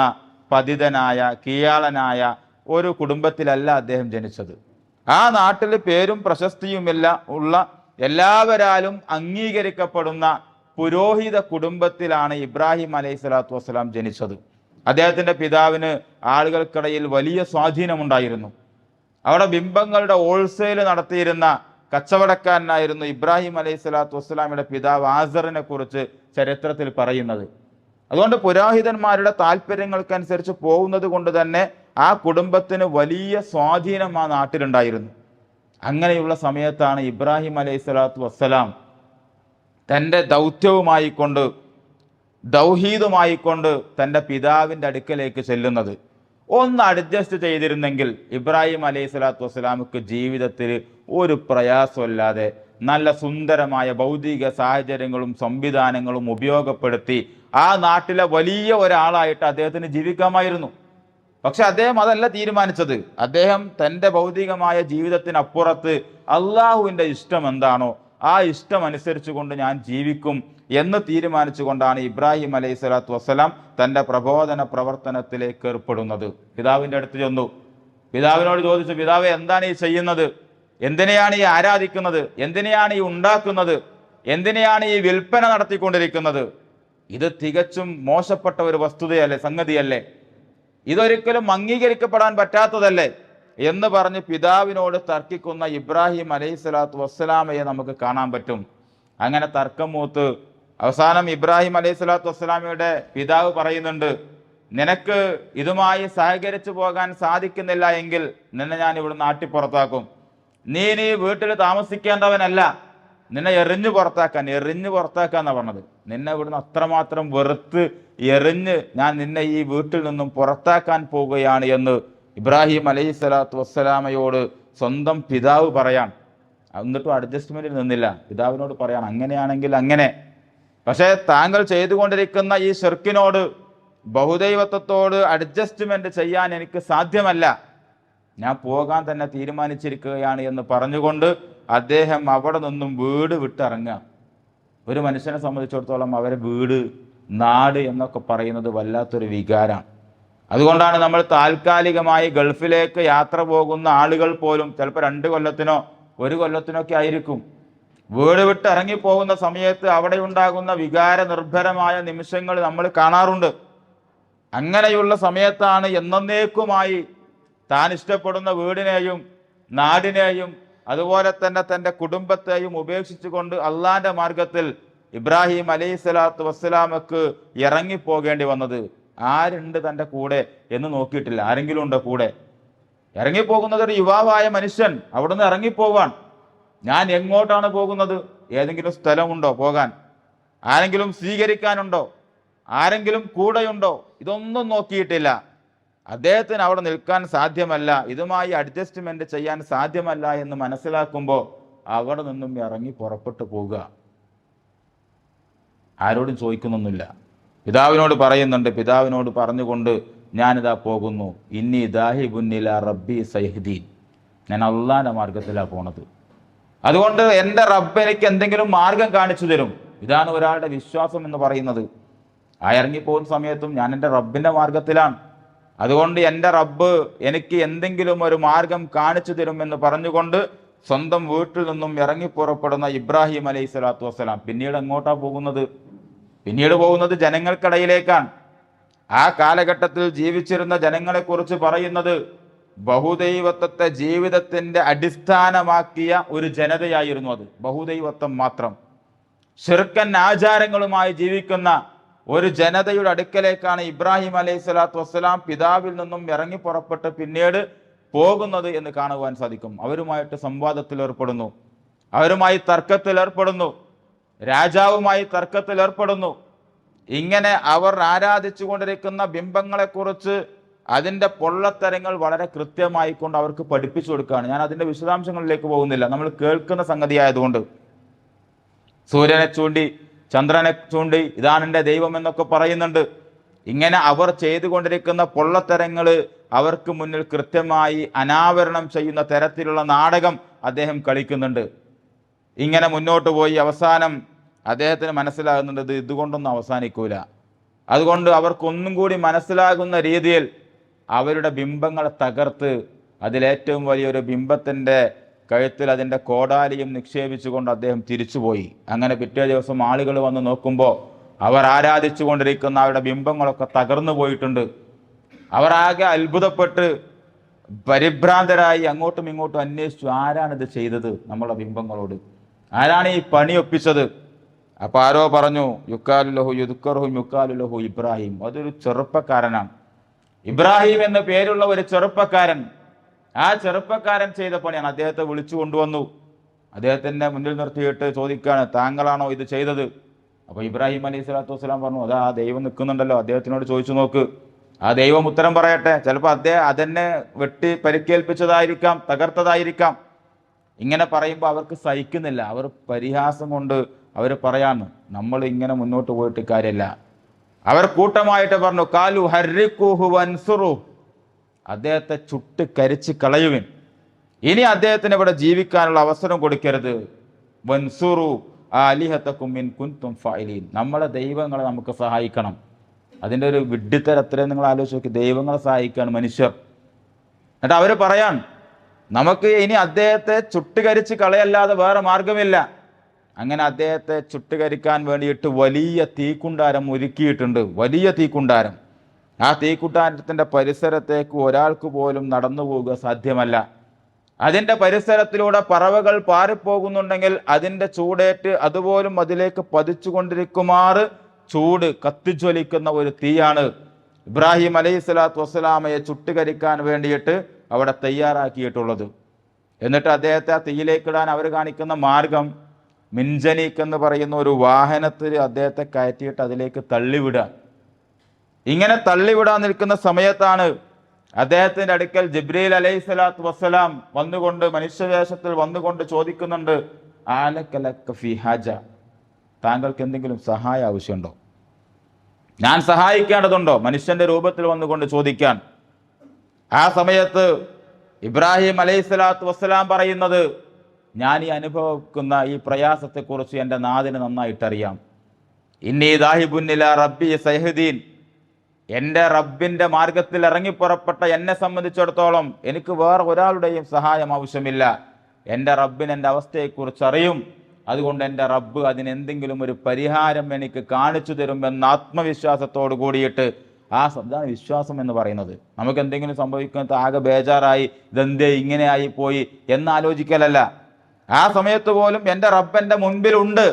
പതിതനായ കീഴാളനായ ഒരു കുടുംബത്തിലല്ല അദ്ദേഹം ജനിച്ചത്. ആ നാട്ടിൽ പേരും പ്രശസ്തിയുമില്ല ഉള്ള, എല്ലാവരാലും അംഗീകരിക്കപ്പെടുന്ന പുരോഹിത കുടുംബത്തിലാണ് ഇബ്രാഹിം അലൈഹി സ്വലാത്തു വസ്സലാം ജനിച്ചത്. അദ്ദേഹത്തിൻ്റെ പിതാവിന് ആളുകൾക്കിടയിൽ വലിയ സ്വാധീനമുണ്ടായിരുന്നു. അവിടെ ബിംബങ്ങളുടെ ഹോൾസെയിൽ നടത്തിയിരുന്ന കച്ചവടക്കാരനായിരുന്നു ഇബ്രാഹിം അലൈഹി സ്വലാത്തു വസ്സലാമിയുടെ പിതാവ് ആസറിനെ കുറിച്ച് ചരിത്രത്തിൽ പറയുന്നത്. അതുകൊണ്ട് പുരോഹിതന്മാരുടെ താല്പര്യങ്ങൾക്കനുസരിച്ച് പോകുന്നത് കൊണ്ട് തന്നെ ആ കുടുംബത്തിന് വലിയ സ്വാധീനം ആ നാട്ടിലുണ്ടായിരുന്നു. അങ്ങനെയുള്ള സമയത്താണ് ഇബ്രാഹിം അലൈഹി സ്വലാത്തു വസ്സലാം തൻ്റെ ദൗത്യവുമായിക്കൊണ്ട്, ദൗഹീദുമായിക്കൊണ്ട് തൻ്റെ പിതാവിൻ്റെ അടുക്കലേക്ക് ചെല്ലുന്നത്. ഒന്ന് അഡ്ജസ്റ്റ് ചെയ്തിരുന്നെങ്കിൽ ഇബ്രാഹിം അലൈഹി സ്വലാത്തു വസ്സലാമുക്ക് ജീവിതത്തിൽ ഒരു പ്രയാസമില്ലാതെ നല്ല സുന്ദരമായ ഭൗതിക സാഹചര്യങ്ങളും സംവിധാനങ്ങളും ഉപയോഗപ്പെടുത്തി ആ നാട്ടിലെ വലിയ ഒരാളായിട്ട് അദ്ദേഹത്തിന് ജീവിക്കാമായിരുന്നു. പക്ഷെ അദ്ദേഹം അതല്ല തീരുമാനിച്ചത്. അദ്ദേഹം തൻ്റെ ഭൗതികമായ ജീവിതത്തിനപ്പുറത്ത് അള്ളാഹുവിൻ്റെ ഇഷ്ടം എന്താണോ ആ ഇഷ്ടം അനുസരിച്ചു കൊണ്ട് ഞാൻ ജീവിക്കും എന്ന് തീരുമാനിച്ചുകൊണ്ടാണ് ഇബ്രാഹിം അലൈഹി സ്വലാത്തു വസ്സലാം തൻ്റെ പ്രബോധന പ്രവർത്തനത്തിലേക്ക് ഏർപ്പെടുന്നത്. പിതാവിൻ്റെ അടുത്ത് ചെന്നു. പിതാവിനോട് ചോദിച്ചു, പിതാവെ, എന്താണ് ഈ ചെയ്യുന്നത്? എന്തിനെയാണ് ഈ ആരാധിക്കുന്നത്? എന്തിനെയാണ് ഈ ഉണ്ടാക്കുന്നത്? എന്തിനെയാണ് ഈ വിൽപ്പന നടത്തിക്കൊണ്ടിരിക്കുന്നത്? ഇത് തികച്ചും മോശപ്പെട്ട ഒരു വസ്തുതയല്ലേ, സംഗതിയല്ലേ? ഇതൊരിക്കലും അംഗീകരിക്കപ്പെടാൻ പറ്റാത്തതല്ലേ എന്ന് പറഞ്ഞ് പിതാവിനോട് തർക്കിക്കുന്ന ഇബ്രാഹിം അലൈഹി സ്വലാത്തു വസ്സലാമയെ നമുക്ക് കാണാൻ പറ്റും. അങ്ങനെ തർക്കം മൂത്ത് അവസാനം ഇബ്രാഹിം അലൈഹി സ്വലാത്തു വസ്സലാമയുടെ പിതാവ് പറയുന്നുണ്ട്, നിനക്ക് ഇതുമായി സഹകരിച്ചു പോകാൻ സാധിക്കുന്നില്ല എങ്കിൽ നിന്നെ ഞാൻ ഇവിടെ നാട്ടി പുറത്താക്കും. നീ വീട്ടിൽ താമസിക്കേണ്ടവനല്ല, നിന്നെ എറിഞ്ഞു പുറത്താക്കാന്നാ പറഞ്ഞത്. നിന്നെ ഇവിടുന്ന് അത്രമാത്രം വെറുത്ത് എറിഞ്ഞ് ഞാൻ നിന്നെ ഈ വീട്ടിൽ നിന്നും പുറത്താക്കാൻ പോവുകയാണ് എന്ന് ഇബ്രാഹിം അലൈഹി സ്വലാത്തു വസ്സലാമയോട് സ്വന്തം പിതാവ് പറയാൻ. എന്നിട്ടും അഡ്ജസ്റ്റ്മെന്റിൽ നിന്നില്ല. പിതാവിനോട് പറയാൻ, അങ്ങനെയാണെങ്കിൽ അങ്ങനെ, പക്ഷേ താങ്കൾ ചെയ്തുകൊണ്ടിരിക്കുന്ന ഈ ഷിർക്കിനോട്, ബഹുദൈവത്വത്തോട് അഡ്ജസ്റ്റ്മെന്റ് ചെയ്യാൻ എനിക്ക് സാധ്യമല്ല, ഞാൻ പോകാൻ തന്നെ തീരുമാനിച്ചിരിക്കുകയാണ് എന്ന് പറഞ്ഞുകൊണ്ട് അദ്ദേഹം അവിടെ നിന്നും വീട് വിട്ടിറങ്ങുക. ഒരു മനുഷ്യനെ സംബന്ധിച്ചിടത്തോളം അവരെ വീട്, നാട് എന്നൊക്കെ പറയുന്നത് വല്ലാത്തൊരു വികാരമാണ്. അതുകൊണ്ടാണ് നമ്മൾ താൽക്കാലികമായി ഗൾഫിലേക്ക് യാത്ര പോകുന്ന ആളുകൾ പോലും ചിലപ്പോൾ 2 കൊല്ലത്തിനോ 1 കൊല്ലത്തിനോ ഒക്കെ ആയിരിക്കും വീട് വിട്ട് ഇറങ്ങിപ്പോകുന്ന സമയത്ത് അവിടെ ഉണ്ടാകുന്ന വികാര നിർഭരമായ നിമിഷങ്ങൾ നമ്മൾ കാണാറുണ്ട്. അങ്ങനെയുള്ള സമയത്താണ് എന്നേക്കുമായി താൻ ഇഷ്ടപ്പെടുന്ന വീടിനെയും നാടിനെയും അതുപോലെ തന്നെ തൻ്റെ കുടുംബത്തെയും ഉപേക്ഷിച്ചുകൊണ്ട് അള്ളാന്റെ മാർഗത്തിൽ ഇബ്രാഹിം അലൈഹി സ്വലാത്തു വസ്സലാമക്ക് ഇറങ്ങിപ്പോകേണ്ടി വന്നത്. ആരുണ്ട് തൻ്റെ കൂടെ എന്ന് നോക്കിയിട്ടില്ല. ആരെങ്കിലും ഉണ്ടോ കൂടെ? ഇറങ്ങിപ്പോകുന്നത് ഒരു യുവാവായ മനുഷ്യൻ അവിടുന്ന് ഇറങ്ങിപ്പോവാൻ. ഞാൻ എങ്ങോട്ടാണ് പോകുന്നത്? ഏതെങ്കിലും സ്ഥലമുണ്ടോ പോകാൻ? ആരെങ്കിലും സ്വീകരിക്കാനുണ്ടോ? ആരെങ്കിലും കൂടെയുണ്ടോ? ഇതൊന്നും നോക്കിയിട്ടില്ല. അദ്ദേഹത്തിന് അവിടെ നിൽക്കാൻ സാധ്യമല്ല, ഇതുമായി അഡ്ജസ്റ്റ്മെന്റ് ചെയ്യാൻ സാധ്യമല്ല എന്ന് മനസ്സിലാക്കുമ്പോൾ അവിടെ നിന്നും ഇറങ്ങി പുറപ്പെട്ടു പോവുക. ആരോടും ചോദിക്കുന്നൊന്നുമില്ല. പിതാവിനോട് പറയുന്നുണ്ട്. പിതാവിനോട് പറഞ്ഞുകൊണ്ട് ഞാനിതാ പോകുന്നു. ഇന്നി ദാഹിബുന്നില റബ്ബി സൈഹദീൻ, ഞാൻ അള്ളാന്റെ മാർഗത്തിലാണ് പോണത്. അതുകൊണ്ട് എൻ്റെ റബ്ബ് എനിക്ക് എന്തെങ്കിലും മാർഗം കാണിച്ചു തരും. ഇതാണ് ഒരാളുടെ വിശ്വാസം എന്ന് പറയുന്നത്. ആ ഇറങ്ങിപ്പോകുന്ന സമയത്തും ഞാൻ എൻ്റെ റബ്ബിൻ്റെ മാർഗത്തിലാണ്, അതുകൊണ്ട് എൻ്റെ റബ്ബ് എനിക്ക് എന്തെങ്കിലും ഒരു മാർഗം കാണിച്ചു തരുമെന്ന് പറഞ്ഞുകൊണ്ട് സ്വന്തം വീട്ടിൽ നിന്നും ഇറങ്ങി പുറപ്പെടുന്ന ഇബ്രാഹിം അലൈഹി സ്വലാത്തു വസ്സലാം പിന്നീട് എങ്ങോട്ടാ പോകുന്നത്? പിന്നീട് പോകുന്നത് ജനങ്ങൾക്കിടയിലേക്കാണ്. ആ കാലഘട്ടത്തിൽ ജീവിച്ചിരുന്ന ജനങ്ങളെക്കുറിച്ച് പറയുന്നത് ബഹുദൈവത്വത്തെ ജീവിതത്തിന്റെ അടിസ്ഥാനമാക്കിയ ഒരു ജനതയായിരുന്നു അത്. ബഹുദൈവത്വം മാത്രം, ശിർക്കൻ ആചാരങ്ങളുമായി ജീവിക്കുന്ന ഒരു ജനതയുടെ അടുക്കലേക്കാണ് ഇബ്രാഹിം അലൈഹി സ്വലാത്തു വസ്സലാം പിതാവിൽ നിന്നും ഇറങ്ങി പുറപ്പെട്ട് പിന്നീട് പോകുന്നത് എന്ന് കാണുവാൻ സാധിക്കും. അവരുമായിട്ട് സംവാദത്തിൽ ഏർപ്പെടുന്നു, അവരുമായി തർക്കത്തിൽ ഏർപ്പെടുന്നു, രാജാവുമായി തർക്കത്തിൽ ഏർപ്പെടുന്നു. ഇങ്ങനെ അവർ ആരാധിച്ചു കൊണ്ടിരിക്കുന്ന ബിംബങ്ങളെക്കുറിച്ച് അതിൻ്റെ പൊള്ളത്തരങ്ങൾ വളരെ കൃത്യമായിക്കൊണ്ട് അവർക്ക് പഠിപ്പിച്ചു കൊടുക്കുകയാണ്. ഞാൻ അതിൻ്റെ വിശദാംശങ്ങളിലേക്ക് പോകുന്നില്ല, നമ്മൾ കേൾക്കുന്ന സംഗതി ആയതുകൊണ്ട്. സൂര്യനെ ചൂണ്ടി ചന്ദ്രനെ ചൂണ്ടി ഇതാണ് എൻ്റെ ദൈവം എന്നൊക്കെ പറയുന്നുണ്ട്. ഇങ്ങനെ അവർ ചെയ്തുകൊണ്ടിരിക്കുന്ന പൊള്ളത്തരങ്ങൾ അവർക്ക് മുന്നിൽ കൃത്യമായി അനാവരണം ചെയ്യുന്ന തരത്തിലുള്ള നാടകം അദ്ദേഹം കളിക്കുന്നുണ്ട്. ഇങ്ങനെ മുന്നോട്ട് പോയി അവസാനം അദ്ദേഹത്തിന് മനസ്സിലാകുന്നുണ്ട് ഇതുകൊണ്ടൊന്നും അവസാനിക്കൂല. അതുകൊണ്ട് അവർക്കൊന്നും കൂടി മനസ്സിലാകുന്ന രീതിയിൽ അവരുടെ ബിംബങ്ങളെ തകർത്ത് അതിലേറ്റവും വലിയൊരു ബിംബത്തിൻ്റെ കഴുത്തിൽ അതിൻ്റെ കോടാലിയും നിക്ഷേപിച്ചുകൊണ്ട് അദ്ദേഹം തിരിച്ചുപോയി. അങ്ങനെ പിറ്റേ ദിവസം ആളുകൾ വന്ന് നോക്കുമ്പോൾ അവർ ആരാധിച്ചു കൊണ്ടിരിക്കുന്ന അവരുടെ ബിംബങ്ങളൊക്കെ തകർന്നു പോയിട്ടുണ്ട്. അവർ ആകെ അത്ഭുതപ്പെട്ട് പരിഭ്രാന്തരായി അങ്ങോട്ടും ഇങ്ങോട്ടും അന്വേഷിച്ചു, ആരാണിത് ചെയ്തത് നമ്മളെ ബിംബങ്ങളോട്? ആരാണ് ഈ പണി ഒപ്പിച്ചത്? അപ്പൊ ആരോ പറഞ്ഞു, യുക്കാലുലഹു യുദ്ക്കറുഹു യുക്കാലുലഹു ഇബ്രാഹിം. അതൊരു ചെറുപ്പക്കാരനാണ്, ഇബ്രാഹിം എന്ന പേരുള്ള ഒരു ചെറുപ്പക്കാരൻ. ആ ചെറുപ്പക്കാരൻ ചെയ്ത പണിയാണ്. അദ്ദേഹത്തെ വിളിച്ചു കൊണ്ടുവന്നു, അദ്ദേഹത്തിൻ്റെ മുന്നിൽ നിർത്തിയിട്ട് ചോദിക്കുകയാണ്, താങ്കളാണോ ഇത് ചെയ്തത്? അപ്പോൾ ഇബ്രാഹിം അലൈഹി സ്വലാത്തു വസ്സലാം പറഞ്ഞു, അതാ ആ ദൈവം നിൽക്കുന്നുണ്ടല്ലോ, അദ്ദേഹത്തിനോട് ചോദിച്ചു നോക്ക്, ആ ദൈവം ഉത്തരം പറയട്ടെ. ചിലപ്പോൾ അദ്ദേഹം അതെന്നെ വെട്ടി പരിക്കേൽപ്പിച്ചതായിരിക്കാം, തകർത്തതായിരിക്കാം. ഇങ്ങനെ പറയുമ്പോൾ അവർക്ക് സഹിക്കുന്നില്ല. അവർ പരിഹാസം കൊണ്ട് അവർ പറയാന്ന്, നമ്മൾ ഇങ്ങനെ മുന്നോട്ട് പോയിട്ട് കാര്യമില്ല. അവർ കൂട്ടമായിട്ട് പറഞ്ഞു, കാലു ഹർരിഖൂഹു വൻസുറു, അദ്ദേഹത്തെ ചുട്ട് കരിച്ച് കളയുവിൻ, ഇനി അദ്ദേഹത്തിന് ഇവിടെ ജീവിക്കാനുള്ള അവസരം കൊടുക്കരുത്. വൻസുറു ആലിഹതകും ഇൻ കുൻതും ഫായിലീൻ, നമ്മളെ ദൈവങ്ങളെ നമുക്ക് സഹായിക്കണം. അതിൻ്റെ ഒരു വിഡ്ഢിത്തരം എത്രയും നിങ്ങൾ ആലോചിച്ച് നോക്കി. ദൈവങ്ങളെ സഹായിക്കുകയാണ് മനുഷ്യർ. എന്നിട്ട് അവർ പറയാൻ, നമുക്ക് ഇനി അദ്ദേഹത്തെ ചുട്ടുകരിച്ച് കളയല്ലാതെ വേറെ മാർഗമില്ല. അങ്ങനെ അദ്ദേഹത്തെ ചുട്ടുകരിക്കാൻ വേണ്ടിയിട്ട് വലിയ തീക്കുണ്ടാരം ഒരുക്കിയിട്ടുണ്ട്, വലിയ തീക്കുണ്ടാരം. ആ തീക്കുണ്ടാരത്തിൻ്റെ പരിസരത്തേക്ക് ഒരാൾക്ക് പോലും നടന്നു പോവുക സാധ്യമല്ല. അതിൻ്റെ പരിസരത്തിലൂടെ പറവകൾ പാറിപ്പോകുന്നുണ്ടെങ്കിൽ അതിൻ്റെ ചൂടേറ്റ് അതുപോലും അതിലേക്ക് പതിച്ചുകൊണ്ടിരിക്കുമാറ് ചൂട് കത്തിജ്വലിക്കുന്ന ഒരു തീയാണ് ഇബ്രാഹിം അലൈഹിസ്സലാത്തു വസ്സലാമയെ ചുട്ടുകരിക്കാൻ വേണ്ടിയിട്ട് അവിടെ തയ്യാറാക്കിയിട്ടുള്ളത്. എന്നിട്ട് അദ്ദേഹത്തെ ആ തീയിലേക്കിടാൻ അവർ കാണിക്കുന്ന മാർഗം, മിൻജനീക്ക് എന്ന് പറയുന്ന ഒരു വാഹനത്തിൽ അദ്ദേഹത്തെ കയറ്റിയിട്ട് അതിലേക്ക് തള്ളിവിടുക. ഇങ്ങനെ തള്ളിവിടാൻ നിൽക്കുന്ന സമയത്താണ് അദ്ദേഹത്തിൻ്റെ അടുക്കൽ ജിബ്രീൽ അലൈഹിസ്സലാത്തു വസ്സലാം വന്നുകൊണ്ട്, മനുഷ്യവേഷത്തിൽ വന്നുകൊണ്ട് ചോദിക്കുന്നുണ്ട്, ആലക ഫീ ഹാജ, താങ്കൾക്ക് എന്തെങ്കിലും സഹായം ആവശ്യമുണ്ടോ? ഞാൻ സഹായിക്കേണ്ടതുണ്ടോ? മനുഷ്യന്റെ രൂപത്തിൽ വന്നുകൊണ്ട് ചോദിക്കാൻ. ആ സമയത്ത് ഇബ്രാഹിം അലൈഹിസ്സലാത്തു വസ്സലാം പറയുന്നത്, ഞാൻ ഈ അനുഭവിക്കുന്ന ഈ പ്രയാസത്തെക്കുറിച്ച് എൻ്റെ നാഥിന് നന്നായിട്ടറിയാം. ഇന്നി ദാഹിബുൻ ഇലാ റബ്ബി സയഹ്ദീൻ, എൻ്റെ റബ്ബിൻ്റെ മാർഗത്തിൽ ഇറങ്ങിപ്പുറപ്പെട്ട എന്നെ സംബന്ധിച്ചിടത്തോളം എനിക്ക് വേറെ ഒരാളുടെയും സഹായം ആവശ്യമില്ല. എൻ്റെ റബ്ബിന് എൻ്റെ അവസ്ഥയെക്കുറിച്ച് അറിയും. അതുകൊണ്ട് എൻ്റെ റബ്ബ് അതിനെന്തെങ്കിലും ഒരു പരിഹാരം എനിക്ക് കാണിച്ചു തരുമെന്ന ആത്മവിശ്വാസത്തോട് കൂടിയിട്ട്, അതാണ് വിശ്വാസം എന്ന് പറയുന്നത്. നമുക്ക് എന്തെങ്കിലും സംഭവിക്കുന്നത് ആകെ ബേജാറായി, ഇതെന്തേ ഇങ്ങനെയായി പോയി എന്നാലോചിക്കലല്ല. ആ സമയത്ത് പോലും എൻ്റെ റബ്ബ് എൻ്റെ മുൻപിലുണ്ട്,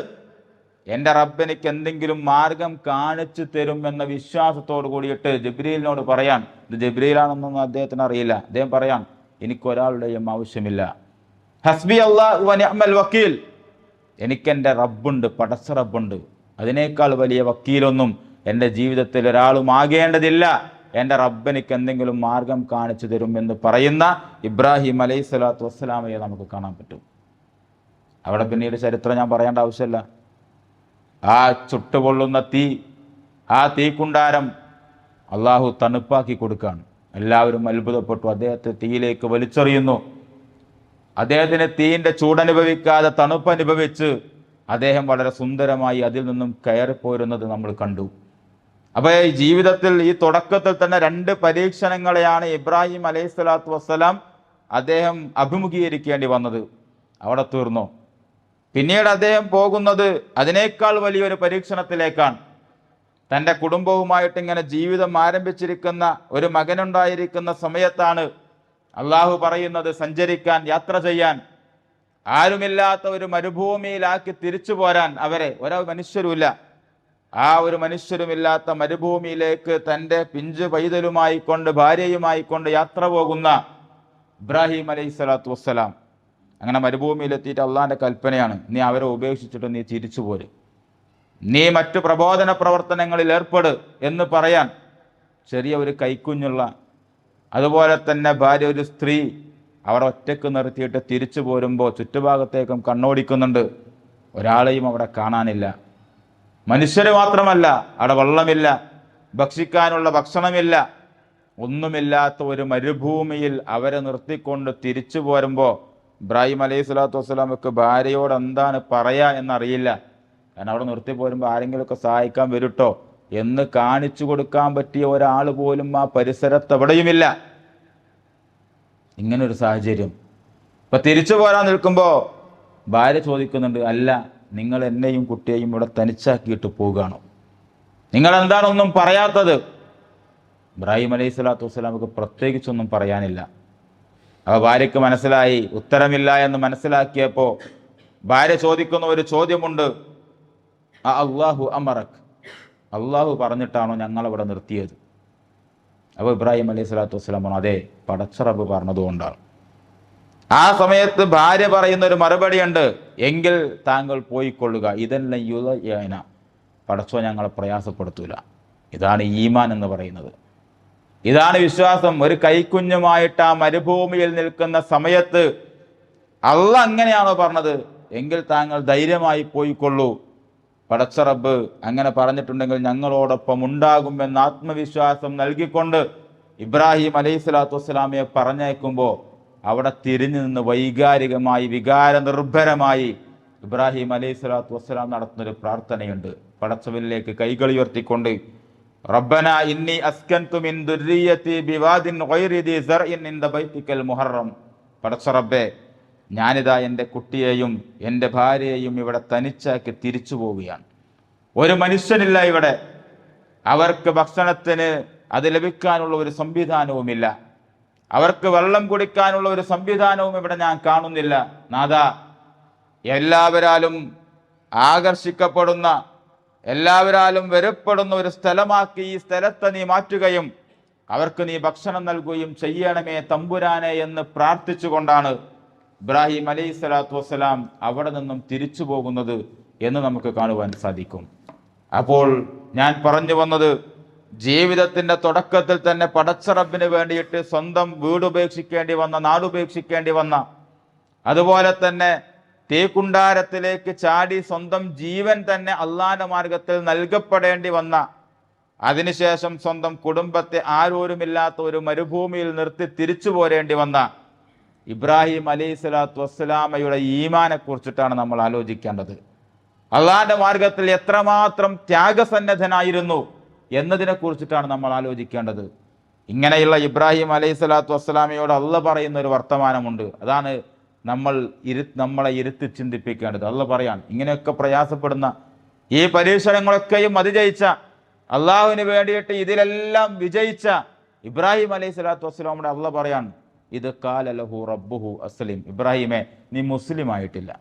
എൻ്റെ റബ്ബ് എനിക്ക് എന്തെങ്കിലും മാർഗം കാണിച്ചു തരും എന്ന വിശ്വാസത്തോട് കൂടിയിട്ട് ജിബ്രീലിനോട് പറയാൻ. ഇത് ജിബ്രീലാണെന്നൊന്നും അദ്ദേഹത്തിന് അറിയില്ല. അദ്ദേഹം പറയാൻ, എനിക്കൊരാളുടെയും ആവശ്യമില്ല. ഹസ്ബി അല്ലാഹു വ നിഅമൽ വക്കീൽ, എനിക്കെൻ്റെ റബ്ബുണ്ട്, പടച്ച റബ്ബുണ്ട്. അതിനേക്കാൾ വലിയ വക്കീലൊന്നും എൻ്റെ ജീവിതത്തിൽ ഒരാളും ആകേണ്ടതില്ല. എൻ്റെ റബ്ബ് എനിക്ക് എന്തെങ്കിലും മാർഗം കാണിച്ചു തരും എന്ന് പറയുന്ന ഇബ്രാഹിം അലൈഹിസ്സലാത്തു വസ്സലാമയെ നമുക്ക് കാണാൻ പറ്റും. അവിടെ പിന്നീട് ചരിത്രം ഞാൻ പറയേണ്ട ആവശ്യമില്ല. ആ ചുട്ടുപൊള്ളുന്ന തീ, ആ തീക്കുണ്ടാരം അള്ളാഹു തണുപ്പാക്കി കൊടുക്കുകയാണ്. എല്ലാവരും അത്ഭുതപ്പെട്ടു. അദ്ദേഹത്തെ തീയിലേക്ക് വലിച്ചെറിയുന്നു. അദ്ദേഹത്തിന് തീയിൻ്റെ ചൂടനുഭവിക്കാതെ തണുപ്പനുഭവിച്ച് അദ്ദേഹം വളരെ സുന്ദരമായി അതിൽ നിന്നും കയറിപ്പോരുന്നത് നമ്മൾ കണ്ടു. അപ്പോൾ ഈ ജീവിതത്തിൽ ഈ തുടക്കത്തിൽ തന്നെ 2 പരീക്ഷണങ്ങളെയാണ് ഇബ്രാഹിം അലൈഹിസ്സലാത്തു വസ്സലാം അദ്ദേഹം അഭിമുഖീകരിക്കേണ്ടി വന്നത്. അവിടെ തീർന്നു. പിന്നീട് അദ്ദേഹം പോകുന്നത് അതിനേക്കാൾ വലിയൊരു പരീക്ഷണത്തിലേക്കാണ്. തൻ്റെ കുടുംബവുമായിട്ട് ഇങ്ങനെ ജീവിതം ആരംഭിച്ചിരിക്കുന്ന ഒരു മകനുണ്ടായിരിക്കുന്ന സമയത്താണ് അള്ളാഹു പറയുന്നത് സഞ്ചരിക്കാൻ, യാത്ര ചെയ്യാൻ, ആരുമില്ലാത്ത ഒരു മരുഭൂമിയിലാക്കി തിരിച്ചു പോരാൻ അവരെ. മനുഷ്യരുമില്ല. ആ ഒരു മനുഷ്യരുമില്ലാത്ത മരുഭൂമിയിലേക്ക് തൻ്റെ പിഞ്ചു പൈതലുമായി കൊണ്ട്, ഭാര്യയുമായി കൊണ്ട് യാത്ര പോകുന്ന ഇബ്രാഹിം അലൈഹിസ്സലാത്തു വസ്സലാം അങ്ങനെ മരുഭൂമിയിലെത്തിയിട്ട് അള്ളാഹിൻ്റെ കൽപ്പനയാണ്, നീ അവരെ ഉപേക്ഷിച്ചിട്ട് നീ തിരിച്ചു പോര്, നീ മറ്റു പ്രബോധന പ്രവർത്തനങ്ങളിൽ ഏർപ്പെട് എന്ന് പറയാൻ. ചെറിയ ഒരു കൈക്കുഞ്ഞുള്ള, അതുപോലെ തന്നെ ഭാര്യ, ഒരു സ്ത്രീ, അവർ ഒറ്റക്ക് നിർത്തിയിട്ട് തിരിച്ചു പോരുമ്പോൾ ചുറ്റുഭാഗത്തേക്കും കണ്ണോടിക്കുന്നുണ്ട്. ഒരാളെയും അവിടെ കാണാനില്ല. മനുഷ്യര് മാത്രമല്ല, അവിടെ വെള്ളമില്ല, ഭക്ഷിക്കാനുള്ള ഭക്ഷണമില്ല, ഒന്നുമില്ലാത്ത ഒരു മരുഭൂമിയിൽ അവരെ നിർത്തിക്കൊണ്ട് തിരിച്ചു പോരുമ്പോൾ ഇബ്രാഹിം അലൈഹിസ്സലാത്തു വസ്സലാമക്ക് ഭാര്യയോട് എന്താണ് പറയാ എന്നറിയില്ല. കാരണം അവിടെ നിർത്തി പോരുമ്പോൾ ആരെങ്കിലുമൊക്കെ സഹായിക്കാൻ വരുട്ടോ എന്ന് കാണിച്ചു കൊടുക്കാൻ പറ്റിയ ഒരാൾ പോലും ആ പരിസരത്ത് എവിടെയുമില്ല. ഇങ്ങനൊരു സാഹചര്യം. ഇപ്പം തിരിച്ചു പോരാൻ നിൽക്കുമ്പോൾ ഭാര്യ ചോദിക്കുന്നുണ്ട്, അല്ല, നിങ്ങൾ എന്നെയും കുട്ടിയെയും ഇവിടെ തനിച്ചാക്കിയിട്ട് പോവുകയാണോ? നിങ്ങൾ എന്താണൊന്നും പറയാത്തത്? ഇബ്രാഹിം അലൈഹിസ്സലാത്തു വസ്സലാമക്ക് പ്രത്യേകിച്ചൊന്നും പറയാനില്ല. അപ്പോൾ ഭാര്യയ്ക്ക് മനസ്സിലായി, ഉത്തരമില്ല എന്ന് മനസ്സിലാക്കിയപ്പോൾ ഭാര്യ ചോദിക്കുന്ന ഒരു ചോദ്യമുണ്ട്, അല്ലാഹു അമറക്, അള്ളാഹു പറഞ്ഞിട്ടാണോ ഞങ്ങളവിടെ നിർത്തിയത്? അപ്പോൾ ഇബ്രാഹിം അലൈഹിസ്സലാത്തു വസ്സലാം പറഞ്ഞു, അതെ, പടച്ച റബ്ബ് പറഞ്ഞതുകൊണ്ടാണ്. ആ സമയത്ത് ഭാര്യ പറയുന്ന ഒരു മറുപടിയുണ്ട്, എങ്കിൽ താങ്കൾ പോയിക്കൊള്ളുക, ഇതെല്ലാം യുദയന, പടച്ചോ ഞങ്ങളെ പ്രയാസപ്പെടുത്തൂല. ഇതാണ് ഈമാൻ എന്ന് പറയുന്നത്. ഇതാണ് വിശ്വാസം. ഒരു കൈക്കുഞ്ഞുമായിട്ട് ആ മരുഭൂമിയിൽ നിൽക്കുന്ന സമയത്ത് അള്ള അങ്ങനെയാണോ പറഞ്ഞത് എങ്കിൽ താങ്കൾ ധൈര്യമായി പോയിക്കൊള്ളൂ. പടച്ച റബ്ബ് അങ്ങനെ പറഞ്ഞിട്ടുണ്ടെങ്കിൽ ഞങ്ങളോടൊപ്പം ഉണ്ടാകുമെന്ന് ആത്മവിശ്വാസം നൽകിക്കൊണ്ട് ഇബ്രാഹിം അലൈഹിസ്സലാത്തു വസ്സലാമയെ പറഞ്ഞയക്കുമ്പോൾ അവിടെ തിരിഞ്ഞു നിന്ന് വൈകാരികമായി വികാര നിർഭരമായി ഇബ്രാഹിം അലൈഹിസ്സലാത്തു വസ്സലാം നടത്തുന്നൊരു പ്രാർത്ഥനയുണ്ട്. പടച്ചവനിലേക്ക് കൈകൾ ഉയർത്തിക്കൊണ്ട് റബ്ബന ഇന്നി അസ്കൻതു മിൻ ദുർരിയതി ബിവാദിൻ ഗൈരി ദി സർഇൻ ഇൻദ ബൈതിക്കൽ മുഹറം. പടച്ച റബ്ബേ, ഞാനിതാ എൻ്റെ കുട്ടിയെയും എൻ്റെ ഭാര്യയെയും ഇവിടെ തനിച്ചാക്കി തിരിച്ചു പോവുകയാണ്. ഒരു മനുഷ്യനില്ല ഇവിടെ. അവർക്ക് ഭക്ഷണത്തിന് അത് ലഭിക്കാനുള്ള ഒരു സംവിധാനവുമില്ല. അവർക്ക് വെള്ളം കുടിക്കാനുള്ള ഒരു സംവിധാനവും ഇവിടെ ഞാൻ കാണുന്നില്ല. നാഥ, എല്ലാവരാലും ആകർഷിക്കപ്പെടുന്ന, എല്ലാവരാലും വെറുപ്പെടുന്ന ഒരു സ്ഥലമാക്കി ഈ സ്ഥലത്തെ നീ മാറ്റുകയും അവർക്ക് നീ ഭക്ഷണം നൽകുകയും ചെയ്യണമേ തമ്പുരാനെ എന്ന് പ്രാർത്ഥിച്ചുകൊണ്ടാണ് ഇബ്രാഹിം അലൈഹിസ്സലാത്തു വസ്സലാം അവിടെ നിന്നും തിരിച്ചു പോകുന്നത് എന്ന് നമുക്ക് കാണുവാൻ സാധിക്കും. അപ്പോൾ ഞാൻ പറഞ്ഞു വന്നത്, ജീവിതത്തിന്റെ തുടക്കത്തിൽ തന്നെ പടച്ച റബ്ബിന് വേണ്ടിയിട്ട് സ്വന്തം വീടുപേക്ഷിക്കേണ്ടി വന്ന, നാടുപേക്ഷിക്കേണ്ടി വന്ന, അതുപോലെ തന്നെ തീക്കുണ്ടാരത്തിലേക്ക് ചാടി സ്വന്തം ജീവൻ തന്നെ അള്ളാന്റെ മാർഗത്തിൽ നൽകപ്പെടേണ്ടി വന്ന, അതിനുശേഷം സ്വന്തം കുടുംബത്തെ ആരോരുമില്ലാത്ത ഒരു മരുഭൂമിയിൽ നിർത്തി തിരിച്ചു പോരേണ്ടി വന്ന ഇബ്രാഹിം അലൈഹിസ്സലാത്തു വസ്സലാമയുടെ ഈമാനെ കുറിച്ചിട്ടാണ് നമ്മൾ ആലോചിക്കേണ്ടത്. അള്ളാന്റെ മാർഗത്തിൽ എത്രമാത്രം ത്യാഗസന്നദ്ധനായിരുന്നു എന്നതിനെ കുറിച്ചിട്ടാണ് നമ്മൾ ആലോചിക്കേണ്ടത്. ഇങ്ങനെയുള്ള ഇബ്രാഹിം അലൈഹിസ്സലാത്തു വസ്സലാമയോട് അള്ളാഹ് പറയുന്ന ഒരു വർത്തമാനമുണ്ട്. അതാണ് നമ്മളെ ഇരുത്തി ചിന്തിപ്പിക്കേണ്ടത്. അള്ളാഹ് പറയാൻ, ഇങ്ങനെയൊക്കെ പ്രയാസപ്പെടുന്ന, ഈ പരീക്ഷണങ്ങളൊക്കെയും അതിജയിച്ച, അള്ളാഹുവിന് വേണ്ടിയിട്ട് ഇതിലെല്ലാം വിജയിച്ച ഇബ്രാഹിം അലൈഹിസ്സലാത്തു വസ്സലാമയുടെ അള്ളാഹ് പറയാൻ, ഇത് ഖാല ലഹു റബ്ബുഹു അസ്ലിം. ഇബ്രാഹിമെ, നീ മുസ്ലിം ആയിട്ടില്ല.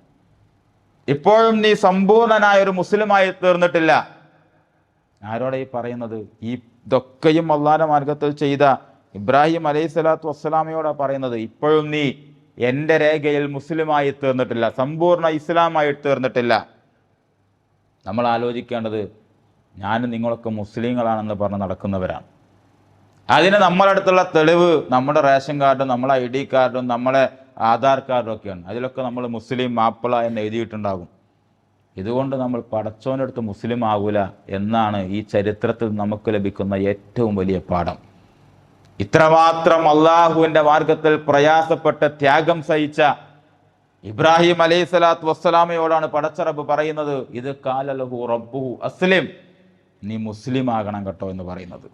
ഇപ്പോഴും നീ സമ്പൂർണനായ ഒരു മുസ്ലിമായി തീർന്നിട്ടില്ല. ആരോടെ ഈ പറയുന്നത്? ഈ ഇതൊക്കെയും അള്ളാന്റെ മാർഗത്തിൽ ചെയ്ത ഇബ്രാഹിം അലൈഹിസ്സലാത്തു വസ്സലാമയോടാ പറയുന്നത്. ഇപ്പോഴും നീ എൻ്റെ രേഖയിൽ മുസ്ലിമായി തീർന്നിട്ടില്ല, സമ്പൂർണ്ണ ഇസ്ലാമായി തീർന്നിട്ടില്ല. നമ്മൾ ആലോചിക്കേണ്ടത്, ഞാനും നിങ്ങളൊക്കെ മുസ്ലിങ്ങളാണെന്ന് പറഞ്ഞ് നടക്കുന്നവരാണ്. അതിന് നമ്മളടുത്തുള്ള തെളിവ് നമ്മുടെ റേഷൻ കാർഡും നമ്മളെ ID കാർഡും നമ്മളെ ആധാർ കാർഡും ഒക്കെയാണ്. അതിലൊക്കെ നമ്മൾ മുസ്ലിം മാപ്പിള എന്ന് എഴുതിയിട്ടുണ്ടാകും. ഇതുകൊണ്ട് നമ്മൾ പടച്ചോനടുത്ത് മുസ്ലിം ആകൂല എന്നാണ് ഈ ചരിത്രത്തിൽ നമുക്ക് ലഭിക്കുന്ന ഏറ്റവും വലിയ പാഠം. ഇത്രമാത്രം അള്ളാഹുവിൻ്റെ മാർഗത്തിൽ പ്രയാസപ്പെട്ട് ത്യാഗം സഹിച്ച ഇബ്രാഹിം അലൈഹിസ്സലാത്തു വസ്സലാമയോടാണ് പടച്ച റബ്ബ് പറയുന്നത്, ഇത് ഖാല ലഹു റബ്ബുഹു അസ്ലിം, നീ മുസ്ലിം ആകണം കേട്ടോ എന്ന് പറയുന്നത്.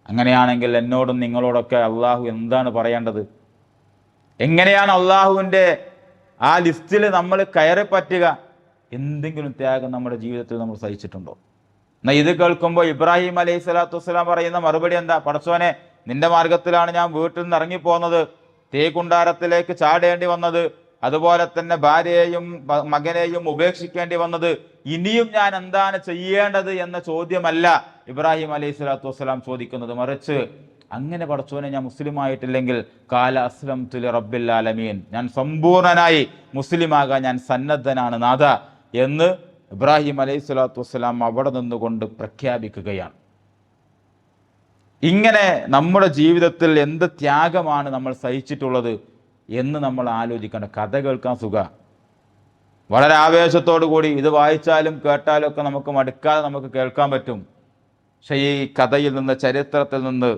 അങ്ങനെയാണെങ്കിൽ എന്നോടും നിങ്ങളോടൊക്കെ അള്ളാഹു എന്താണ് പറയേണ്ടത്? എങ്ങനെയാണ് അള്ളാഹുവിൻ്റെ ആ ലിസ്റ്റിൽ നമ്മൾ കയറി പറ്റുക? എന്തെങ്കിലും ത്യാഗം നമ്മുടെ ജീവിതത്തിൽ നമ്മൾ സഹിച്ചിട്ടുണ്ടോ? എന്നാൽ ഇത് കേൾക്കുമ്പോൾ ഇബ്രാഹിം അലൈഹിസ്സലാത്തു വസ്സലാം പറയുന്ന മറുപടി എന്താ? പടച്ചോനെ, നിന്റെ മാർഗത്തിലാണ് ഞാൻ വീട്ടിൽ നിന്ന് ഇറങ്ങിപ്പോന്നത്, തീകുണ്ടാരത്തിലേക്ക് ചാടേണ്ടി വന്നത്, അതുപോലെ തന്നെ ഭാര്യയെയും മകനെയും ഉപേക്ഷിക്കേണ്ടി വന്നത്. ഇനിയും ഞാൻ എന്താണ് ചെയ്യേണ്ടത് എന്ന ചോദ്യമല്ല ഇബ്രാഹിം അലൈഹിസ്സലാത്തു വസ്സലാം ചോദിക്കുന്നത്. മറിച്ച്, അങ്ങനെ പടച്ചോനെ, ഞാൻ മുസ്ലിം ആയിട്ടില്ലെങ്കിൽ ഖാല അസ്ലംതു ലിറബ്ബിൽ ആലമീൻ, ഞാൻ സമ്പൂർണനായി മുസ്ലിമാകാൻ ഞാൻ സന്നദ്ധനാണ് നാഥ എന്ന് ഇബ്രാഹിം അലൈഹിസ്സലാത്തു വസ്സലാം അവിടെ നിന്നുകൊണ്ട് പ്രഖ്യാപിക്കുകയാണ്. ഇങ്ങനെ നമ്മുടെ ജീവിതത്തിൽ എന്ത് ത്യാഗമാണ് നമ്മൾ സഹിച്ചിട്ടുള്ളത് എന്ന് നമ്മൾ ആലോചിക്കേണ്ട. കഥ കേൾക്കാൻ സുഖ, വളരെ ആവേശത്തോടു കൂടി ഇത് വായിച്ചാലും കേട്ടാലും ഒക്കെ നമുക്ക് മടുക്കാതെ നമുക്ക് കേൾക്കാൻ പറ്റും. പക്ഷേ ഈ കഥയിൽ നിന്ന്, ചരിത്രത്തിൽ നിന്ന്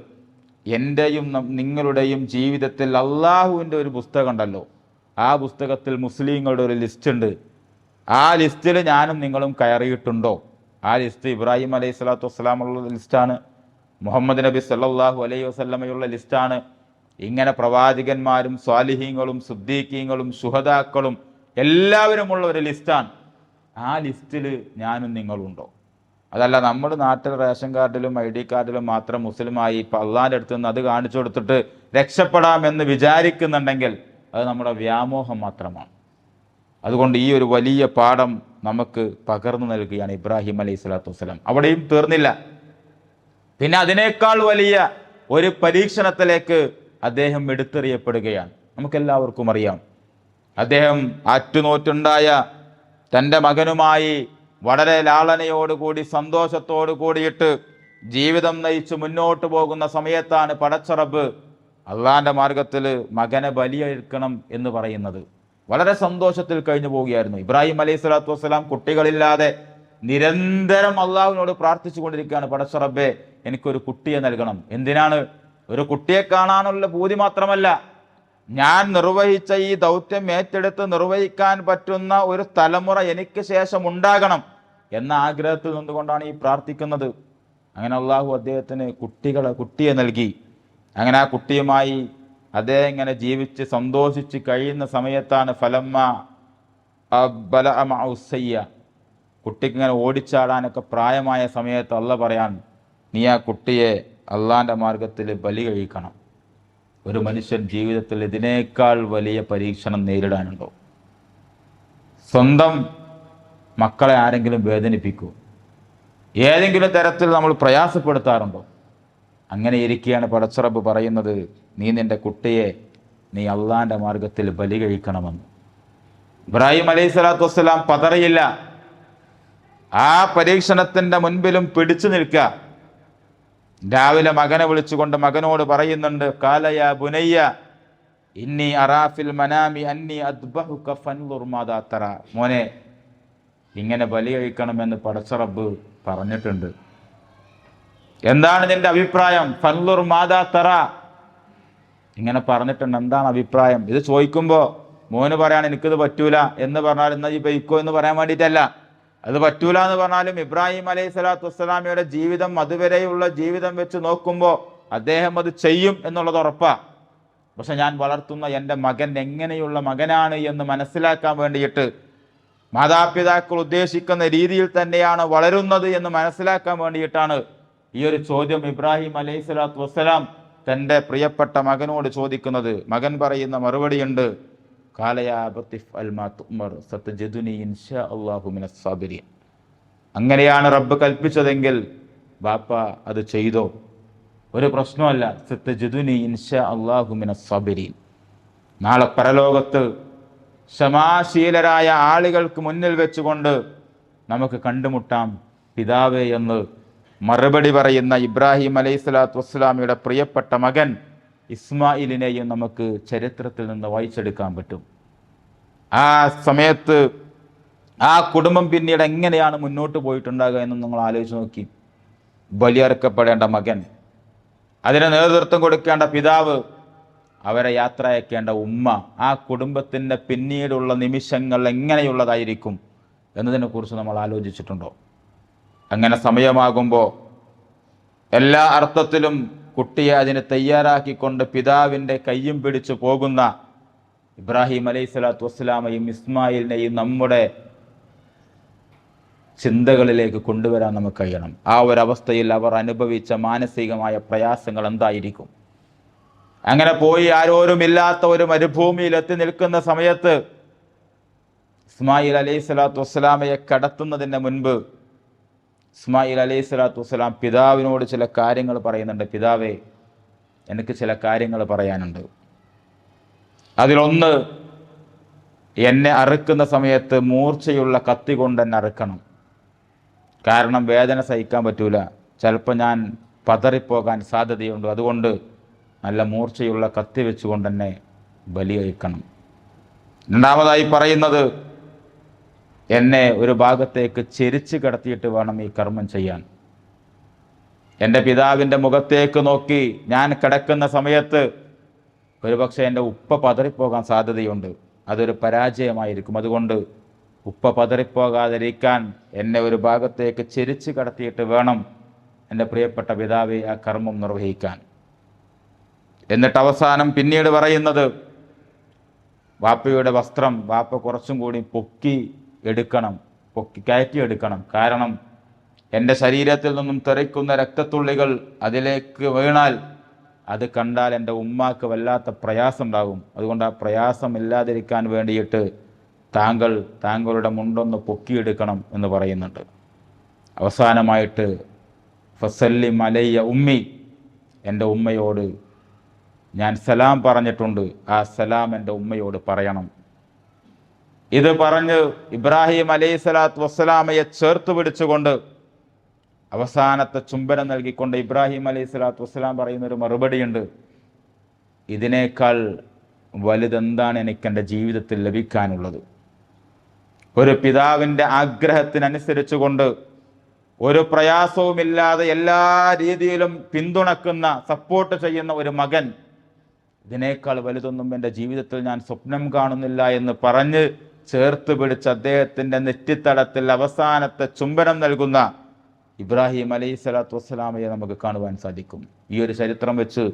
എൻ്റെയും നിങ്ങളുടെയും ജീവിതത്തിൽ അള്ളാഹുവിൻ്റെ ഒരു പുസ്തകം ഉണ്ടല്ലോ, ആ പുസ്തകത്തിൽ മുസ്ലിങ്ങളുടെ ഒരു ലിസ്റ്റ് ഉണ്ട്. ആ ലിസ്റ്റിൽ ഞാനും നിങ്ങളും കയറിയിട്ടുണ്ടോ? ആ ലിസ്റ്റ് ഇബ്രാഹിം അലൈഹിസ്സലാത്തു വസ്സലാമുള്ള ലിസ്റ്റാണ്, മുഹമ്മദ് നബി സല്ലല്ലാഹു അലൈഹി വസല്ലമയുള്ള ലിസ്റ്റാണ്. ഇങ്ങനെ പ്രവാചകന്മാരും സ്വാലിഹീങ്ങളും സുദ്ദീഖീങ്ങളും ശുഹദാക്കളും എല്ലാവരുമുള്ള ഒരു ലിസ്റ്റാണ്. ആ ലിസ്റ്റിൽ ഞാനും നിങ്ങളുണ്ടോ? അതല്ല നമ്മുടെ നാട്ടിൽ റേഷൻ കാർഡിലും ID കാർഡിലും മാത്രം മുസ്ലിമായി ഇപ്പം അള്ളാൻ്റെ അടുത്ത് നിന്ന് അത് കാണിച്ചു കൊടുത്തിട്ട് രക്ഷപ്പെടാമെന്ന് വിചാരിക്കുന്നുണ്ടെങ്കിൽ അത് നമ്മുടെ വ്യാമോഹം മാത്രമാണ്. അതുകൊണ്ട് ഈ ഒരു വലിയ പാഠം നമുക്ക് പകർന്നു നൽകുകയാണ് ഇബ്രാഹിം അലൈഹിസ്സലാത്തു വസ്സലാം. അവിടെയും തീർന്നില്ല. പിന്നെ അതിനേക്കാൾ വലിയ ഒരു പരീക്ഷണത്തിലേക്ക് അദ്ദേഹം എടുത്തെറിയപ്പെടുകയാണ്. നമുക്കെല്ലാവർക്കും അറിയാം, അദ്ദേഹം ആറ്റുനോറ്റുണ്ടായ തൻ്റെ മകനുമായി വളരെ ലാളനയോടുകൂടി സന്തോഷത്തോടു കൂടിയിട്ട് ജീവിതം നയിച്ച് മുന്നോട്ട് പോകുന്ന സമയത്താണ് പടച്ച റബ്ബ് അള്ളാന്റെ മാർഗത്തിൽ മകനെ ബലിയെടുക്കണം എന്ന് പറയുന്നത്. വളരെ സന്തോഷത്തിൽ കഴിഞ്ഞു പോവുകയായിരുന്നു. ഇബ്രാഹിം അലൈഹി സ്വലാത്തു വസ്സലാം കുട്ടികളില്ലാതെ നിരന്തരം അള്ളാഹുവിനോട് പ്രാർത്ഥിച്ചു കൊണ്ടിരിക്കുകയാണ്, പടച്ച റബ്ബേ എനിക്കൊരു കുട്ടിയെ നൽകണം. എന്തിനാണ്? ഒരു കുട്ടിയെ കാണാനുള്ള പൂതി മാത്രമല്ല, ഞാൻ നിർവഹിച്ച ഈ ദൗത്യം ഏറ്റെടുത്ത് നിർവഹിക്കാൻ പറ്റുന്ന ഒരു തലമുറ എനിക്ക് ശേഷം ഉണ്ടാകണം എന്ന ആഗ്രഹത്തിൽ നിന്നുകൊണ്ടാണ് ഈ പ്രാർത്ഥിക്കുന്നത്. അങ്ങനെ അള്ളാഹു അദ്ദേഹത്തിന് കുട്ടിയെ നൽകി. അങ്ങനെ ആ കുട്ടിയുമായി അദ്ദേഹം ഇങ്ങനെ ജീവിച്ച് സന്തോഷിച്ച് കഴിയുന്ന സമയത്താണ് ഫലമ്മ കുട്ടിക്ക് ഇങ്ങനെ ഓടിച്ചാടാനൊക്കെ പ്രായമായ സമയത്ത് അള്ളാഹ് പറയാൻ, നീ ആ കുട്ടിയെ അള്ളാന്റെ മാർഗത്തിൽ ബലി കഴിക്കണം. ഒരു മനുഷ്യൻ ജീവിതത്തിൽ ഇതിനേക്കാൾ വലിയ പരീക്ഷണം നേരിടാനുണ്ടോ? സ്വന്തം മക്കളെ ആരെങ്കിലും വേദനിപ്പിക്കൂ? ഏതെങ്കിലും തരത്തിൽ നമ്മൾ പ്രയാസപ്പെടുത്താറുണ്ടോ? അങ്ങനെ ഇരിക്കുകയാണ് പടച്ച റബ്ബ് പറയുന്നത്, നീ നിന്റെ കുട്ടിയെ നീ അള്ളാന്റെ മാർഗത്തിൽ ബലി കഴിക്കണമെന്ന്. ഇബ്രാഹിം അലൈഹി സ്വലാത്തു വസ്സലാം പതറിയില്ല. ആ പരീക്ഷണത്തിന്റെ മുൻപിലും പിടിച്ചു നിൽക്കുക. രാവിലെ മകനെ വിളിച്ചുകൊണ്ട് മകനോട് പറയുന്നുണ്ട്, കാലയ ബുനയ്യ ഇന്നി അറാഫിൽ മനാമി അന്നി അദ്ബഹുക ഫൻദുർ മാദാ തറ. മോനെ, ഇങ്ങനെ ബലി കഴിക്കണമെന്ന് പടച്ച റബ്ബ് പറഞ്ഞിട്ടുണ്ട്. എന്താണ് നിന്റെ അഭിപ്രായം? ഫൻദുർ മാദാ തറ, ഇങ്ങനെ പറഞ്ഞിട്ടുണ്ട്, എന്താണ് അഭിപ്രായം? ഇത് ചോദിക്കുമ്പോൾ മോന് പറയാണ് എനിക്കിത് പറ്റൂല എന്ന് പറഞ്ഞാൽ എന്നാ ഈ ബൈക്കോ എന്ന് പറയാൻ വേണ്ടിയിട്ടല്ല. അത് പറ്റൂല എന്ന് പറഞ്ഞാലും ഇബ്രാഹിം അലൈഹി സ്വലാത്തു വസ്സലാമയുടെ ജീവിതം, അതുവരെയുള്ള ജീവിതം വെച്ച് നോക്കുമ്പോൾ അദ്ദേഹം അത് ചെയ്യും എന്നുള്ളത് ഉറപ്പാ. പക്ഷെ ഞാൻ വളർത്തുന്ന എൻ്റെ മകൻ എങ്ങനെയുള്ള മകനാണ് എന്ന് മനസ്സിലാക്കാൻ വേണ്ടിയിട്ട്, മാതാപിതാക്കൾ ഉദ്ദേശിക്കുന്ന രീതിയിൽ തന്നെയാണ് വളരുന്നത് എന്ന് മനസ്സിലാക്കാൻ വേണ്ടിയിട്ടാണ് ഈ ഒരു ചോദ്യം ഇബ്രാഹിം അലൈഹി സ്വലാത്തു വസ്സലാം തൻ്റെ പ്രിയപ്പെട്ട മകനോട് ചോദിക്കുന്നത്. മകൻ പറയുന്ന മറുപടിയുണ്ട്, അങ്ങനെയാണ് റബ്ബ് കൽപ്പിച്ചതെങ്കിൽ ബാപ്പ അത് ചെയ്തോ, ഒരു പ്രശ്നമല്ല. സത്തജിദുനി ഇൻഷാ അല്ലാഹു മിനസ് സാബിരീൻ. നാളെ പരലോകത്ത് ക്ഷമാശീലരായ ആളുകൾക്ക് മുന്നിൽ വെച്ചുകൊണ്ട് നമുക്ക് കണ്ടുമുട്ടാം പിതാവേ എന്ന് മറുപടി പറയുന്ന ഇബ്രാഹിം അലൈഹി സ്വലാത്തു വസ്സലാമിയുടെ പ്രിയപ്പെട്ട മകൻ ഇസ്മായിലിനെയും നമുക്ക് ചരിത്രത്തിൽ നിന്ന് വായിച്ചെടുക്കാൻ പറ്റും. ആ സമയത്ത് ആ കുടുംബം പിന്നീട് എങ്ങനെയാണ് മുന്നോട്ട് പോയിട്ടുണ്ടാകുക എന്ന് നിങ്ങൾ ആലോചിച്ച് നോക്കി. ബലിയറുക്കപ്പെടേണ്ട മകൻ, അതിന് നേതൃത്വം കൊടുക്കേണ്ട പിതാവ്, അവരെ യാത്ര അയക്കേണ്ട ഉമ്മ, ആ കുടുംബത്തിൻ്റെ പിന്നീടുള്ള നിമിഷങ്ങൾ എങ്ങനെയുള്ളതായിരിക്കും എന്നതിനെക്കുറിച്ച് നമ്മൾ ആലോചിച്ചിട്ടുണ്ടോ? അങ്ങനെ സമയമാകുമ്പോൾ എല്ലാ അർത്ഥത്തിലും കുട്ടിയെ അതിന് തയ്യാറാക്കിക്കൊണ്ട് പിതാവിൻ്റെ കയ്യും പിടിച്ചു പോകുന്ന ഇബ്രാഹിം അലൈഹി സ്വലാത്തു വസ്സലാമയും ഇസ്മായിലിനെയും നമ്മുടെ ചിന്തകളിലേക്ക് കൊണ്ടുവരാൻ നമുക്ക് കഴിയണം. ആ ഒരവസ്ഥയിൽ അവർ അനുഭവിച്ച മാനസികമായ പ്രയാസങ്ങൾ എന്തായിരിക്കും? അങ്ങനെ പോയി ആരോരുമില്ലാത്ത ഒരു മരുഭൂമിയിൽ എത്തി നിൽക്കുന്ന സമയത്ത് ഇസ്മായിൽ അലൈഹി സ്വലാത്തു വസ്സലാമയെ കടത്തുന്നതിന് മുൻപ് ഇസ്മായിൽ അലൈഹി സ്വലാത്തു വസ്സലാം പിതാവിനോട് ചില കാര്യങ്ങൾ പറയുന്നുണ്ട്. പിതാവേ, എനിക്ക് ചില കാര്യങ്ങൾ പറയാനുണ്ട്. അതിലൊന്ന്, എന്നെ അറുക്കുന്ന സമയത്ത് മൂർച്ചയുള്ള കത്തി കൊണ്ട് എന്നെ അറുക്കണം. കാരണം വേദന സഹിക്കാൻ പറ്റൂല, ചിലപ്പോൾ ഞാൻ പതറിപ്പോകാൻ സാധ്യതയുണ്ട്. അതുകൊണ്ട് നല്ല മൂർച്ചയുള്ള കത്തി വെച്ചുകൊണ്ട് എന്നെ ബലി കഴിക്കണം. രണ്ടാമതായി പറയുന്നത്, എന്നെ ഒരു ഭാഗത്തേക്ക് ചെരിച്ച് കിടത്തിയിട്ട് വേണം ഈ കർമ്മം ചെയ്യാൻ. എൻ്റെ പിതാവിൻ്റെ മുഖത്തേക്ക് നോക്കി ഞാൻ കിടക്കുന്ന സമയത്ത് ഒരുപക്ഷെ എൻ്റെ ഉപ്പ പതറിപ്പോകാൻ സാധ്യതയുണ്ട്, അതൊരു പരാജയമായിരിക്കും. അതുകൊണ്ട് ഉപ്പ പതറിപ്പോകാതിരിക്കാൻ എന്നെ ഒരു ഭാഗത്തേക്ക് ചെരിച്ച് കടത്തിയിട്ട് വേണം എൻ്റെ പ്രിയപ്പെട്ട പിതാവെ ആ കർമ്മം നിർവഹിക്കാൻ. എന്നിട്ട് അവസാനം പിന്നീട് പറയുന്നത്, വാപ്പയുടെ വസ്ത്രം വാപ്പ കുറച്ചും കൂടി പൊക്കി കയറ്റിയെടുക്കണം. കാരണം എൻ്റെ ശരീരത്തിൽ നിന്നും തെറിക്കുന്ന രക്തത്തുള്ളികൾ അതിലേക്ക് വീണാൽ അത് കണ്ടാൽ എൻ്റെ ഉമ്മാക്ക് വല്ലാത്ത പ്രയാസം ഉണ്ടാകും. അതുകൊണ്ട് ആ പ്രയാസം ഇല്ലാതിരിക്കാൻ വേണ്ടിയിട്ട് താങ്കളുടെ മുണ്ടൊന്ന് പൊക്കിയെടുക്കണം എന്ന് പറയുന്നുണ്ട്. അവസാനമായിട്ട് ഫസല്ലിം അലയ്യ ഉമ്മി, എൻ്റെ ഉമ്മയോട് ഞാൻ സലാം പറഞ്ഞിട്ടുണ്ട്, ആ സലാം എൻ്റെ ഉമ്മയോട് പറയണം. ഇത് പറഞ്ഞ് ഇബ്രാഹിം അലൈഹി സ്വലാത്തു വസ്സലാമയെ ചേർത്ത് പിടിച്ചുകൊണ്ട് അവസാനത്തെ ചുംബനം നൽകിക്കൊണ്ട് ഇബ്രാഹിം അലൈഹി സ്വലാത്തു വസ്സലാം പറയുന്നൊരു മറുപടിയുണ്ട്, ഇതിനേക്കാൾ വലുതെന്താണ് എനിക്കെൻ്റെ ജീവിതത്തിൽ ലഭിക്കാനുള്ളത്? ഒരു പിതാവിൻ്റെ ആഗ്രഹത്തിനനുസരിച്ചുകൊണ്ട് ഒരു പ്രയാസവുമില്ലാതെ എല്ലാ രീതിയിലും പിന്തുണക്കുന്ന, സപ്പോർട്ട് ചെയ്യുന്ന ഒരു മകൻ, ഇതിനേക്കാൾ വലുതൊന്നും എൻ്റെ ജീവിതത്തിൽ ഞാൻ സ്വപ്നം കാണുന്നില്ല എന്ന് പറഞ്ഞ് ചേർത്ത് പിടിച്ച് അദ്ദേഹത്തിൻ്റെ നെറ്റിത്തടത്തിൽ അവസാനത്തെ ചുംബനം നൽകുന്ന ഇബ്രാഹിം അലൈഹിസ്സലാത്തു വസ്സലാമയെ നമുക്ക് കാണുവാൻ സാധിക്കും. ഈ ഒരു ചരിത്രം വെച്ച്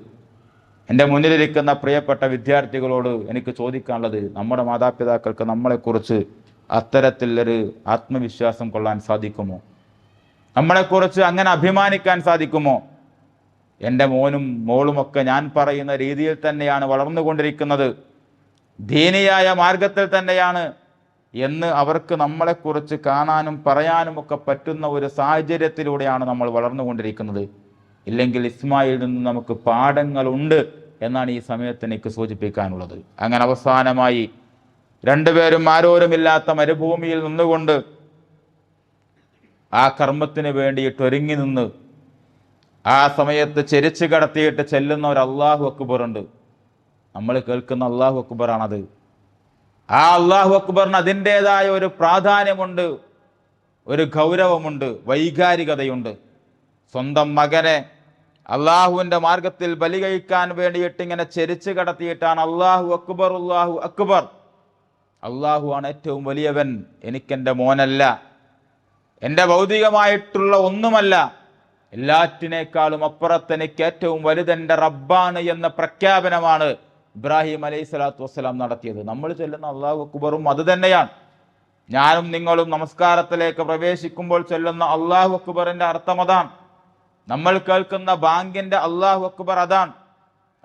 എൻ്റെ മുന്നിലിരിക്കുന്ന പ്രിയപ്പെട്ട വിദ്യാർത്ഥികളോട് എനിക്ക് ചോദിക്കാനുള്ളത്, നമ്മുടെ മാതാപിതാക്കൾക്ക് നമ്മളെക്കുറിച്ച് അത്തരത്തിലൊരു ആത്മവിശ്വാസം കൊള്ളാൻ സാധിക്കുമോ? നമ്മളെക്കുറിച്ച് അങ്ങനെ അഭിമാനിക്കാൻ സാധിക്കുമോ? എൻ്റെ മോനും മോളുമൊക്കെ ഞാൻ പറയുന്ന രീതിയിൽ തന്നെയാണ് വളർന്നുകൊണ്ടിരിക്കുന്നത്, ദീനിയായ മാർഗത്തിൽ തന്നെയാണ് എന്ന് അവർക്ക് നമ്മളെക്കുറിച്ച് കാണാനും പറയാനും ഒക്കെ പറ്റുന്ന ഒരു സാഹചര്യത്തിലൂടെയാണ് നമ്മൾ വളർന്നുകൊണ്ടിരിക്കുന്നത്. ഇല്ലെങ്കിൽ ഇസ്മായിൽ നിന്ന് നമുക്ക് പാഠങ്ങളുണ്ട് എന്നാണ് ഈ സമയത്ത് എനിക്ക് സൂചിപ്പിക്കാനുള്ളത്. അങ്ങനെ അവസാനമായി രണ്ടുപേരും ആരോരുമില്ലാത്ത മരുഭൂമിയിൽ നിന്നുകൊണ്ട് ആ കർമ്മത്തിന് വേണ്ടിയിട്ട് ഒരുങ്ങി നിന്ന് ആ സമയത്ത് ചെരിച്ചു കടത്തിയിട്ട് ചെല്ലുന്ന ഒരു അല്ലാഹു അക്ബർ ഉണ്ട്. നമ്മൾ കേൾക്കുന്ന അല്ലാഹു അക്ബറാണത്. ആ അല്ലാഹു അക്ബറിന് അതിൻ്റെതായ ഒരു പ്രാധാന്യമുണ്ട്, ഒരു ഗൗരവമുണ്ട്, വൈകാരികതയുണ്ട്. സ്വന്തം മകനെ അള്ളാഹുവിൻ്റെ മാർഗത്തിൽ ബലി കഴിക്കാൻ വേണ്ടിയിട്ട് ഇങ്ങനെ ചെരിച്ചു കടത്തിയിട്ടാണ് അല്ലാഹു അക്ബർ, അല്ലാഹു അക്ബർ, അള്ളാഹു ആണ് ഏറ്റവും വലിയവൻ, എനിക്കെൻ്റെ മോനല്ല, എൻ്റെ ഭൗതികമായിട്ടുള്ള ഒന്നുമല്ല, എല്ലാറ്റിനേക്കാളും അപ്പുറത്ത് എനിക്ക് ഏറ്റവും വലുതെൻ്റെ റബ്ബാണ് എന്ന പ്രഖ്യാപനമാണ് ഇബ്രാഹിം അലൈഹിസ്സലാത്തു വസ്സലാം നടത്തിയത്. നമ്മൾ ചൊല്ലുന്ന അല്ലാഹു അക്ബറും അത് തന്നെയാണ്. ഞാനും നിങ്ങളും നമസ്കാരത്തിലേക്ക് പ്രവേശിക്കുമ്പോൾ ചൊല്ലുന്ന അല്ലാഹു അക്ബറിൻ്റെ അർത്ഥം അതാണ്. നമ്മൾ കേൾക്കുന്ന ബാങ്കിൻ്റെ അല്ലാഹു അക്ബർ അതാണ്.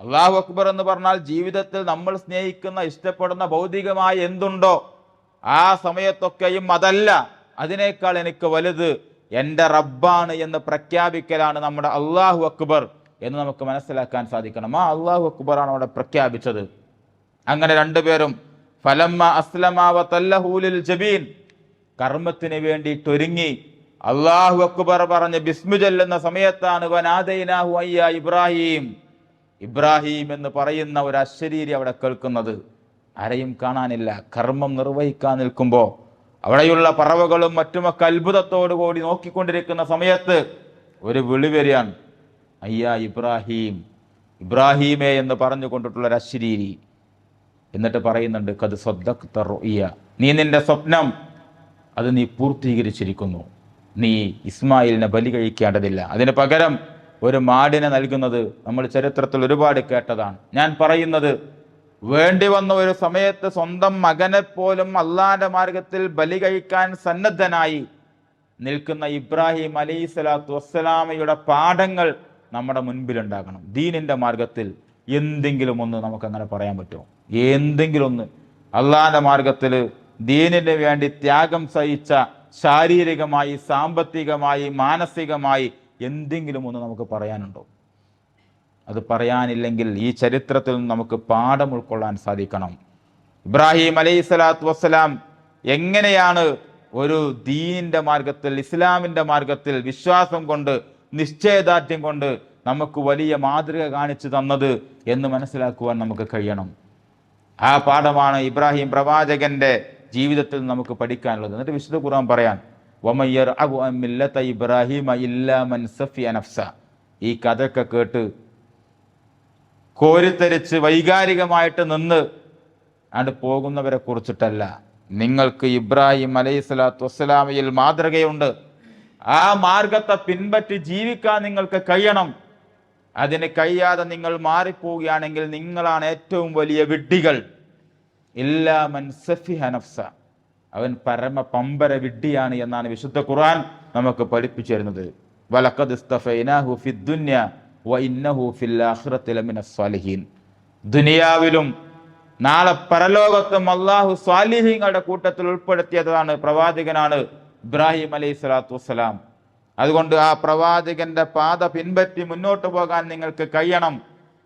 അല്ലാഹു അക്ബർ എന്ന് പറഞ്ഞാൽ ജീവിതത്തിൽ നമ്മൾ സ്നേഹിക്കുന്ന, ഇഷ്ടപ്പെടുന്ന ഭൗതികമായ എന്തുണ്ടോ ആ സമയത്തൊക്കെയും അതല്ല, അതിനേക്കാൾ എനിക്ക് വലുത് എൻ്റെ റബ്ബാണ് എന്ന് പ്രഖ്യാപിക്കലാണ് നമ്മുടെ അല്ലാഹു അക്ബർ എന്ന് നമുക്ക് മനസ്സിലാക്കാൻ സാധിക്കണം. ആ അല്ലാഹു അക്ബറാണ് അവിടെ പ്രഖ്യാപിച്ചത്. അങ്ങനെ രണ്ടുപേരും ഫലമ്മ അസ്ലമ വതല്ലഹു ലിൽ ജബീൻ, കർമ്മത്തിന് വേണ്ടിയിട്ട് ഒരുങ്ങി അല്ലാഹു അക്ബർ പറഞ്ഞ് ബിസ്മി ചൊല്ലുന്ന സമയത്താണ് വനാദൈനാഹു അയ്യാ ഇബ്രാഹിം, ഇബ്രാഹിം എന്ന് പറയുന്ന ഒരു അശരീരി അവിടെ കേൾക്കുന്നത്. ആരെയും കാണാനില്ല. കർമ്മം നിർവഹിക്കാൻ നിൽക്കുമ്പോൾ അവിടെയുള്ള പറവകളും മറ്റുമൊക്കെ അത്ഭുതത്തോടു കൂടി നോക്കിക്കൊണ്ടിരിക്കുന്ന സമയത്ത് ഒരു വിളി വരികയാണ്, അയ്യാ ഇബ്രാഹിം, ഇബ്രാഹിമേ എന്ന് പറഞ്ഞുകൊണ്ടിട്ടുള്ള ഒരു അശരീരി. എന്നിട്ട് പറയുന്നുണ്ട്, ഖദ് സദ്ദഖ്ത റുഇയ, നീ നിന്റെ സ്വപ്നം അത് നീ പൂർത്തീകരിച്ചിരിക്കുന്നു. നീ ഇസ്മായിലിനെ ബലി കഴിക്കേണ്ടതില്ല, അതിന് പകരം ഒരു മാടിനെ നൽകുന്നത് നമ്മൾ ചരിത്രത്തിൽ ഒരുപാട് കേട്ടതാണ്. ഞാൻ പറയുന്നത്, വേണ്ടി വന്ന ഒരു സമയത്ത് സ്വന്തം മകനെ പോലും അള്ളാന്റെ മാർഗത്തിൽ ബലി കഴിക്കാൻ സന്നദ്ധനായി നിൽക്കുന്ന ഇബ്രാഹിം അലൈഹിസ്സലാത്തു വസ്സലാമയുടെ പാഠങ്ങൾ നമ്മുടെ മുൻപിലുണ്ടാകണം. ദീനിന്റെ മാർഗത്തിൽ എന്തെങ്കിലും ഒന്ന് നമുക്കങ്ങനെ പറയാൻ പറ്റുമോ? എന്തെങ്കിലും ഒന്ന് അള്ളാന്റെ മാർഗത്തിൽ ദീനിന് വേണ്ടി ത്യാഗം സഹിച്ച, ശാരീരികമായി, സാമ്പത്തികമായി, മാനസികമായി എന്തെങ്കിലും ഒന്ന് നമുക്ക് പറയാനുണ്ടോ? അത് പറയാനില്ലെങ്കിൽ ഈ ചരിത്രത്തിൽ നിന്ന് നമുക്ക് പാഠം ഉൾക്കൊള്ളാൻ സാധിക്കണം. ഇബ്രാഹിം അലൈഹിസ്സലാത്തു വസ്സലാം എങ്ങനെയാണ് ഒരു ദീനിന്റെ മാർഗത്തിൽ, ഇസ്ലാമിന്റെ മാർഗത്തിൽ വിശ്വാസം കൊണ്ട്, നിശ്ചയദാർഢ്യം കൊണ്ട് നമുക്ക് വലിയ മാതൃക കാണിച്ചു തന്നത് എന്ന് മനസ്സിലാക്കുവാൻ നമുക്ക് കഴിയണം. ആ പാഠമാണ് ഇബ്രാഹിം പ്രവാചകന്റെ ജീവിതത്തിൽ നമുക്ക് പഠിക്കാനുള്ളത്. എന്നിട്ട് വിശുദ്ധ ഖുർആൻ പറയാൻ, വമയ്യർ അബു അമില്ലത ഇബ്രാഹിമ ഇല്ലാ മൻ സഫിയ നഫ്സ, ഈ കഥയൊക്കെ കേട്ട് കോരിത്തരിച്ച് വൈകാരികമായിട്ട് നിന്ന് അത് പോകുന്നവരെ കുറിച്ചിട്ടല്ല. നിങ്ങൾക്ക് ഇബ്രാഹിം അലൈഹിസ്സലാത്തു വസ്സലാമയിൽ മാതൃകയുണ്ട്. ആ മാർഗത്തെ പിൻപറ്റി ജീവിക്കാൻ നിങ്ങൾക്ക് കഴിയണം. അതിന് കഴിയാതെ നിങ്ങൾ മാറിപ്പോവുകയാണെങ്കിൽ നിങ്ങളാണ് ഏറ്റവും വലിയ വിഡ്ഢികൾ. ഇല്ലാ മൻ സഫിഹ നഫ്സ, അവൻ പരമ പമ്പര വിഡ്ഢിയാണ് എന്നാണ് വിശുദ്ധ ഖുർആൻ നമുക്ക് പഠിപ്പിച്ചു തരുന്നത്. വലഖദ് ഇസ്തഫൈനാഹു ഫിദ്ദുന്യ വഇന്നഹു ഫിൽ ആഖിറതി ലമിനസ് സ്വാലിഹീൻ, ദുനിയാവിലും നാളെ പരലോകത്തും അല്ലാഹു സ്വാലിഹീങ്ങളുടെ കൂട്ടത്തിൽ ഉൾപ്പെടുത്തിയതാണ് പ്രവാചകനാണ് ഇബ്രാഹിം അലൈഹിസ്സലാത്തു വസ്സലാം. അതുകൊണ്ട് ആ പ്രവാചകന്റെ പാത പിൻപറ്റി മുന്നോട്ട് പോകാൻ നിങ്ങൾക്ക് കഴിയണം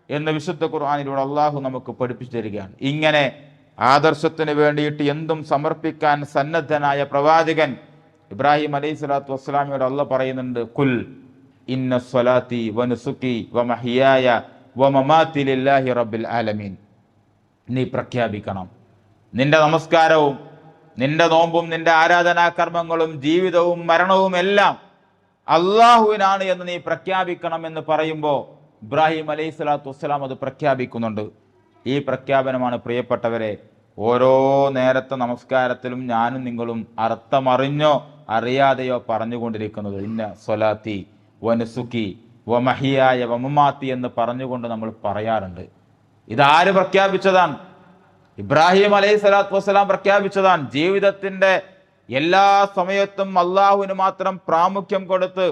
എന്ന് വിശുദ്ധ ഖുർആനിലൂടെ അള്ളാഹു നമുക്ക് പഠിപ്പിച്ചു തരികയാണ്. ഇങ്ങനെ ആദർശത്തിന് വേണ്ടിയിട്ട് എന്തും സമർപ്പിക്കാൻ സന്നദ്ധനായ പ്രവാചകൻ ഇബ്രാഹിം അലൈഹിസ്സലാത്തു വസ്സലാമിയോട് അള്ളാഹ് പറയുന്നുണ്ട്, കുൽ ഇന്ന സ്വലാത്തി വനുസുക്കി വമഹിയായ വമമാതി ലില്ലാഹി റബ്ബിൽ ആലമീൻ. നീ പ്രഖ്യാപിക്കണം. നിന്റെ നമസ്കാരവും നിന്റെ നോമ്പും നിന്റെ ആരാധനാകർമ്മങ്ങളും ജീവിതവും മരണവും എല്ലാം അള്ളാഹുവിനാണ് എന്ന് നീ പ്രഖ്യാപിക്കണം എന്ന് പറയുമ്പോൾ ഇബ്രാഹിം അലൈഹി സ്വലാത്തു വസ്സലാം അത് പ്രഖ്യാപിക്കുന്നുണ്ട്. ഈ പ്രഖ്യാപനമാണ് പ്രിയപ്പെട്ടവരെ ഓരോ നേരത്തെ നമസ്കാരത്തിലും ഞാനും നിങ്ങളും അർത്ഥമറിഞ്ഞോ അറിയാതെയോ പറഞ്ഞുകൊണ്ടിരിക്കുന്നത്. ഇന്ന സ്വലാത്തി വനുസുക്കി വമഹിയായ വമമാത്തി എന്ന് പറഞ്ഞുകൊണ്ട് നമ്മൾ പറയാറുണ്ട്. ഇതാര് പ്രഖ്യാപിച്ചതാണ്? ഇബ്രാഹിം അലൈഹി സ്വലാത്തു വസ്സലാം പ്രഖ്യാപിച്ചതാണ്. ജീവിതത്തിന്റെ എല്ലാ സമയത്തും അള്ളാഹുവിന് മാത്രം പ്രാമുഖ്യം കൊടുത്ത്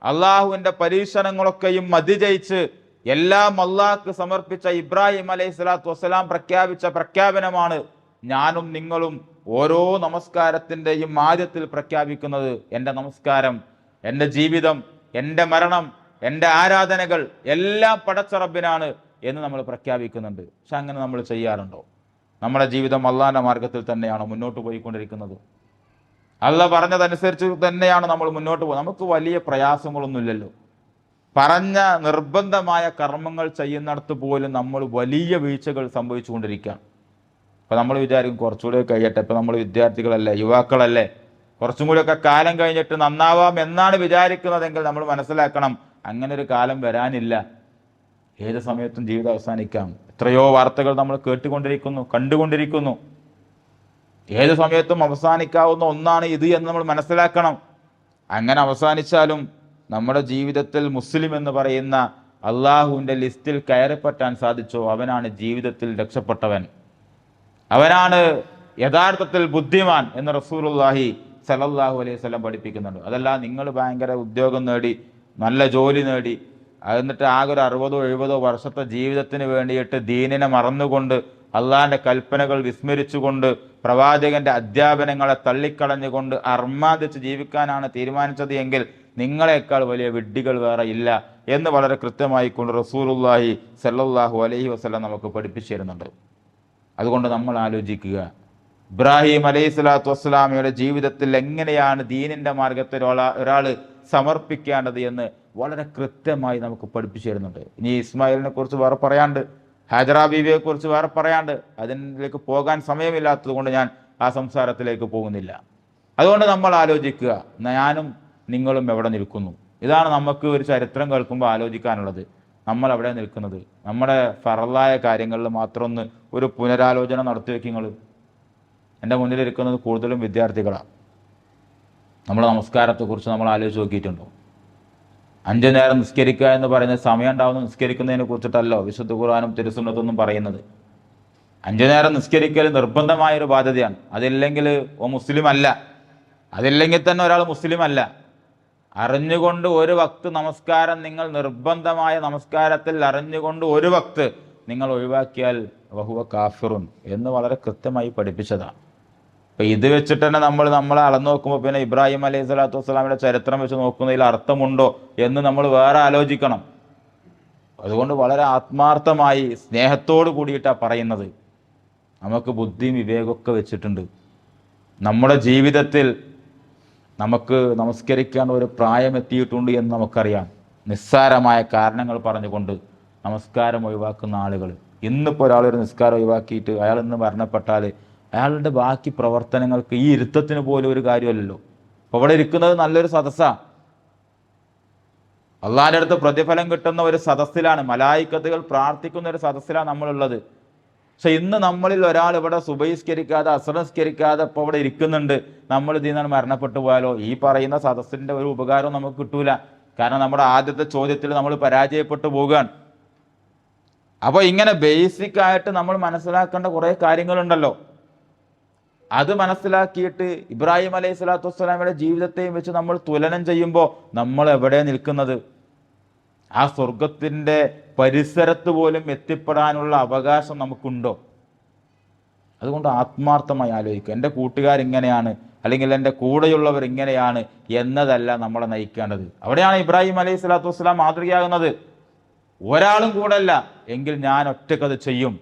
അള്ളാഹുവിന്റെ പരീക്ഷണങ്ങളൊക്കെയും അതിജയിച്ച് എല്ലാം അള്ളാഹ്ക്ക് സമർപ്പിച്ച ഇബ്രാഹിം അലൈഹി സ്വലാത്തു വസ്സലാം പ്രഖ്യാപിച്ച പ്രഖ്യാപനമാണ് ഞാനും നിങ്ങളും ഓരോ നമസ്കാരത്തിൻ്റെയും ആദ്യത്തിൽ പ്രഖ്യാപിക്കുന്നത്. എൻ്റെ നമസ്കാരം, എൻ്റെ ജീവിതം, എൻ്റെ മരണം, എൻ്റെ ആരാധനകൾ എല്ലാം പടച്ച റബ്ബിനാണ് എന്ന് നമ്മൾ പ്രഖ്യാപിക്കുന്നുണ്ട്. പക്ഷെ അങ്ങനെ നമ്മൾ ചെയ്യാറുണ്ടോ? നമ്മുടെ ജീവിതം അള്ളാഹിൻ്റെ മാർഗത്തിൽ തന്നെയാണോ മുന്നോട്ട് പോയിക്കൊണ്ടിരിക്കുന്നത്? അള്ളാഹ് പറഞ്ഞതനുസരിച്ച് തന്നെയാണ് നമ്മൾ മുന്നോട്ട് പോകുന്നത്. നമുക്ക് വലിയ പ്രയാസങ്ങളൊന്നുമില്ലല്ലോ. പറഞ്ഞ നിർബന്ധമായ കർമ്മങ്ങൾ ചെയ്യുന്നിടത്ത് പോലും നമ്മൾ വലിയ വീഴ്ചകൾ സംഭവിച്ചുകൊണ്ടിരിക്കുകയാണ്. അപ്പം നമ്മൾ വിചാരിക്കും കുറച്ചുകൂടെ കഴിയട്ടെ, ഇപ്പം നമ്മൾ വിദ്യാർത്ഥികളല്ലേ, യുവാക്കളല്ലേ, കുറച്ചും കൂടിയൊക്കെ കാലം കഴിഞ്ഞിട്ട് നന്നാവാം എന്നാണ് വിചാരിക്കുന്നതെങ്കിൽ നമ്മൾ മനസ്സിലാക്കണം, അങ്ങനെ ഒരു കാലം വരാനില്ല. ഏത് സമയത്തും ജീവിതം അവസാനിക്കാം. എത്രയോ വാർത്തകൾ നമ്മൾ കേട്ടുകൊണ്ടിരിക്കുന്നു, കണ്ടുകൊണ്ടിരിക്കുന്നു. ഏത് സമയത്തും അവസാനിക്കാവുന്ന ഒന്നാണ് ഇത് എന്ന് നമ്മൾ മനസ്സിലാക്കണം. അങ്ങനെ അവസാനിച്ചാലും നമ്മുടെ ജീവിതത്തിൽ മുസ്ലിം എന്ന് പറയുന്ന അള്ളാഹുവിൻ്റെ ലിസ്റ്റിൽ കയറിപ്പറ്റാൻ സാധിച്ചോ അവനാണ് ജീവിതത്തിൽ രക്ഷപ്പെട്ടവൻ, അവനാണ് യഥാർത്ഥത്തിൽ ബുദ്ധിമാൻ എന്ന് റസൂലുള്ളാഹി സല്ലല്ലാഹു അലൈഹി വസല്ലം പഠിപ്പിക്കുന്നുണ്ട്. അതല്ല നിങ്ങൾ ഭയങ്കര ഉദ്യോഗം നേടി നല്ല ജോലി നേടി എന്നിട്ട് ആകെ ഒരു 60-70 വർഷത്തെ ജീവിതത്തിന് വേണ്ടിയിട്ട് ദീനിനെ മറന്നുകൊണ്ട് അള്ളാഹിൻ്റെ കൽപ്പനകൾ വിസ്മരിച്ചുകൊണ്ട് പ്രവാചകന്റെ അധ്യാപനങ്ങളെ തള്ളിക്കളഞ്ഞുകൊണ്ട് അർമാദിച്ച് ജീവിക്കാനാണ് തീരുമാനിച്ചത് എങ്കിൽ നിങ്ങളെക്കാൾ വലിയ വിഡ്ഢികൾ വേറെ ഇല്ല എന്ന് വളരെ കൃത്യമായി കൊണ്ട് റസൂലുള്ളാഹി സല്ലല്ലാഹു അലൈഹി വസല്ലം നമുക്ക് പഠിപ്പിച്ചു തരുന്നുണ്ട്. അതുകൊണ്ട് നമ്മൾ ആലോചിക്കുക, ഇബ്രാഹിം അലൈഹി സ്വലാത്തു വസ്സലാമയുടെ ജീവിതത്തിൽ എങ്ങനെയാണ് ദീനിൻ്റെ മാർഗത്തിൽ ഒരാൾ സമർപ്പിക്കേണ്ടത് എന്ന് വളരെ കൃത്യമായി നമുക്ക് പഠിപ്പിച്ചു തരുന്നുണ്ട്. ഇനി ഇസ്മായിലിനെ കുറിച്ച് വേറെ പറയാണ്ട്, ഹാജറ ബീവിയെ കുറിച്ച് വേറെ പറയാണ്ട്, അതിലേക്ക് പോകാൻ സമയമില്ലാത്തത് കൊണ്ട് ഞാൻ ആ സംസാരത്തിലേക്ക് പോകുന്നില്ല. അതുകൊണ്ട് നമ്മൾ ആലോചിക്കുക, ഞാനും നിങ്ങളും എവിടെ നിൽക്കുന്നു. ഇതാണ് നമുക്ക് ഒരു ചരിത്രം കേൾക്കുമ്പോൾ ആലോചിക്കാനുള്ളത്. നമ്മൾ എവിടെ നിൽക്കുന്നത്? നമ്മുടെ ഫറലായ കാര്യങ്ങളിൽ മാത്രം ഒന്ന് ഒരു പുനരാലോചന നടത്തി വയ്ക്കുക. എൻ്റെ മുന്നിലിരിക്കുന്നത് കൂടുതലും വിദ്യാർത്ഥികളാണ്. നമ്മുടെ നമസ്കാരത്തെക്കുറിച്ച് നമ്മൾ ആലോചിച്ച് നോക്കിയിട്ടുണ്ടോ? 5 നേരം നിസ്കരിക്കുക എന്ന് പറയുന്നത് സമയം ഉണ്ടാവുന്ന നിസ്കരിക്കുന്നതിനെ കുറിച്ചിട്ടല്ലോ വിശുദ്ധ ഖുർആനും തിരുസുന്നത്തൊന്നും പറയുന്നത്. 5 നേരം നിസ്കരിക്കൽ നിർബന്ധമായൊരു ബാധ്യതയാണ്. അതില്ലെങ്കിൽ മുസ്ലിം അല്ല. അതില്ലെങ്കിൽ തന്നെ ഒരാൾ മുസ്ലിം അല്ല. അറിഞ്ഞുകൊണ്ട് ഒരു വക്ത് നമസ്കാരം നിങ്ങൾ നിർബന്ധമായ നമസ്കാരത്തിൽ അറിഞ്ഞുകൊണ്ട് ഒരു വക്ത് നിങ്ങൾ ഒഴിവാക്കിയാൽ വഹുവ കാഫിറുൻ എന്ന് വളരെ കൃത്യമായി പഠിപ്പിച്ചതാണ്. അപ്പം ഇത് വെച്ചിട്ട് തന്നെ നമ്മളെ അളന്നു നോക്കുമ്പോൾ പിന്നെ ഇബ്രാഹിം അലൈഹി സ്വലാത്തു വസ്സലാമിൻ്റെ ചരിത്രം വെച്ച് നോക്കുന്നതിൽ അർത്ഥമുണ്ടോ എന്ന് നമ്മൾ വേറെ ആലോചിക്കണം. അതുകൊണ്ട് വളരെ ആത്മാർത്ഥമായി സ്നേഹത്തോട് കൂടിയിട്ടാണ് പറയുന്നത്. നമുക്ക് ബുദ്ധിയും വിവേകമൊക്കെ വെച്ചിട്ടുണ്ട്. നമ്മുടെ ജീവിതത്തിൽ നമുക്ക് നമസ്കരിക്കാൻ ഒരു പ്രായം എത്തിയിട്ടുണ്ട് എന്ന് നമുക്കറിയാം. നിസ്സാരമായ കാരണങ്ങൾ പറഞ്ഞുകൊണ്ട് നമസ്കാരം ഒഴിവാക്കുന്ന ആളുകൾ. ഇന്നിപ്പോൾ ഒരാളൊരു നിസ്കാരം ഒഴിവാക്കിയിട്ട് അയാൾ ഇന്ന് മരണപ്പെട്ടാൽ അയാളുടെ ബാക്കി പ്രവർത്തനങ്ങൾക്ക് ഈ ഇരുത്തത്തിന് പോലും ഒരു കാര്യമല്ലല്ലോ. അപ്പോൾ ഇവിടെ ഇരിക്കുന്നത് നല്ലൊരു സദസ്സാണ്, അള്ളാഹിൻ്റെ അടുത്ത് പ്രതിഫലം കിട്ടുന്ന ഒരു സദസ്സിലാണ്, മലായിക്കത്തുകൾ പ്രാർത്ഥിക്കുന്ന ഒരു സദസ്സിലാണ് നമ്മളുള്ളത്. പക്ഷെ ഇന്ന് നമ്മളിൽ ഒരാൾ ഇവിടെ സുബഹിസ്കരിക്കാതെ അസ്രസ്കരിക്കാതെ ഇപ്പോൾ ഇവിടെ ഇരിക്കുന്നുണ്ട്. നമ്മൾ ഇതിൽ നിന്നാണ് മരണപ്പെട്ടു പോയാലോ ഈ പറയുന്ന സദസ്സിൻ്റെ ഒരു ഉപകാരവും നമുക്ക് കിട്ടൂല. കാരണം നമ്മുടെ ആദ്യത്തെ ചോദ്യത്തിൽ നമ്മൾ പരാജയപ്പെട്ടു പോവുകയാണ്. അപ്പോൾ ഇങ്ങനെ ബേസിക് ആയിട്ട് നമ്മൾ മനസ്സിലാക്കേണ്ട കുറേ കാര്യങ്ങളുണ്ടല്ലോ. അത് മനസ്സിലാക്കിയിട്ട് ഇബ്രാഹിം അലൈഹി സ്വലാത്തു വസ്സലാമയുടെ ജീവിതത്തെയും വെച്ച് നമ്മൾ തുലനം ചെയ്യുമ്പോൾ നമ്മൾ എവിടെ നിൽക്കുന്നത്? ആ സ്വർഗത്തിൻ്റെ പരിസരത്ത് പോലും എത്തിപ്പെടാനുള്ള അവകാശം നമുക്കുണ്ടോ? അതുകൊണ്ട് ആത്മാർത്ഥമായി ആലോചിക്കുക. എൻ്റെ കൂട്ടുകാരിങ്ങനെയാണ് അല്ലെങ്കിൽ എൻ്റെ കൂടെയുള്ളവർ ഇങ്ങനെയാണ് എന്നതല്ല നമ്മളെ നയിക്കേണ്ടത്. അവിടെയാണ് ഇബ്രാഹിം അലൈഹി സ്വലാത്തു വസ്സലാം മാതൃകയാകുന്നത്. ഒരാളും കൂടല്ല എങ്കിൽ ഞാൻ ഒറ്റക്കത് ചെയ്യും.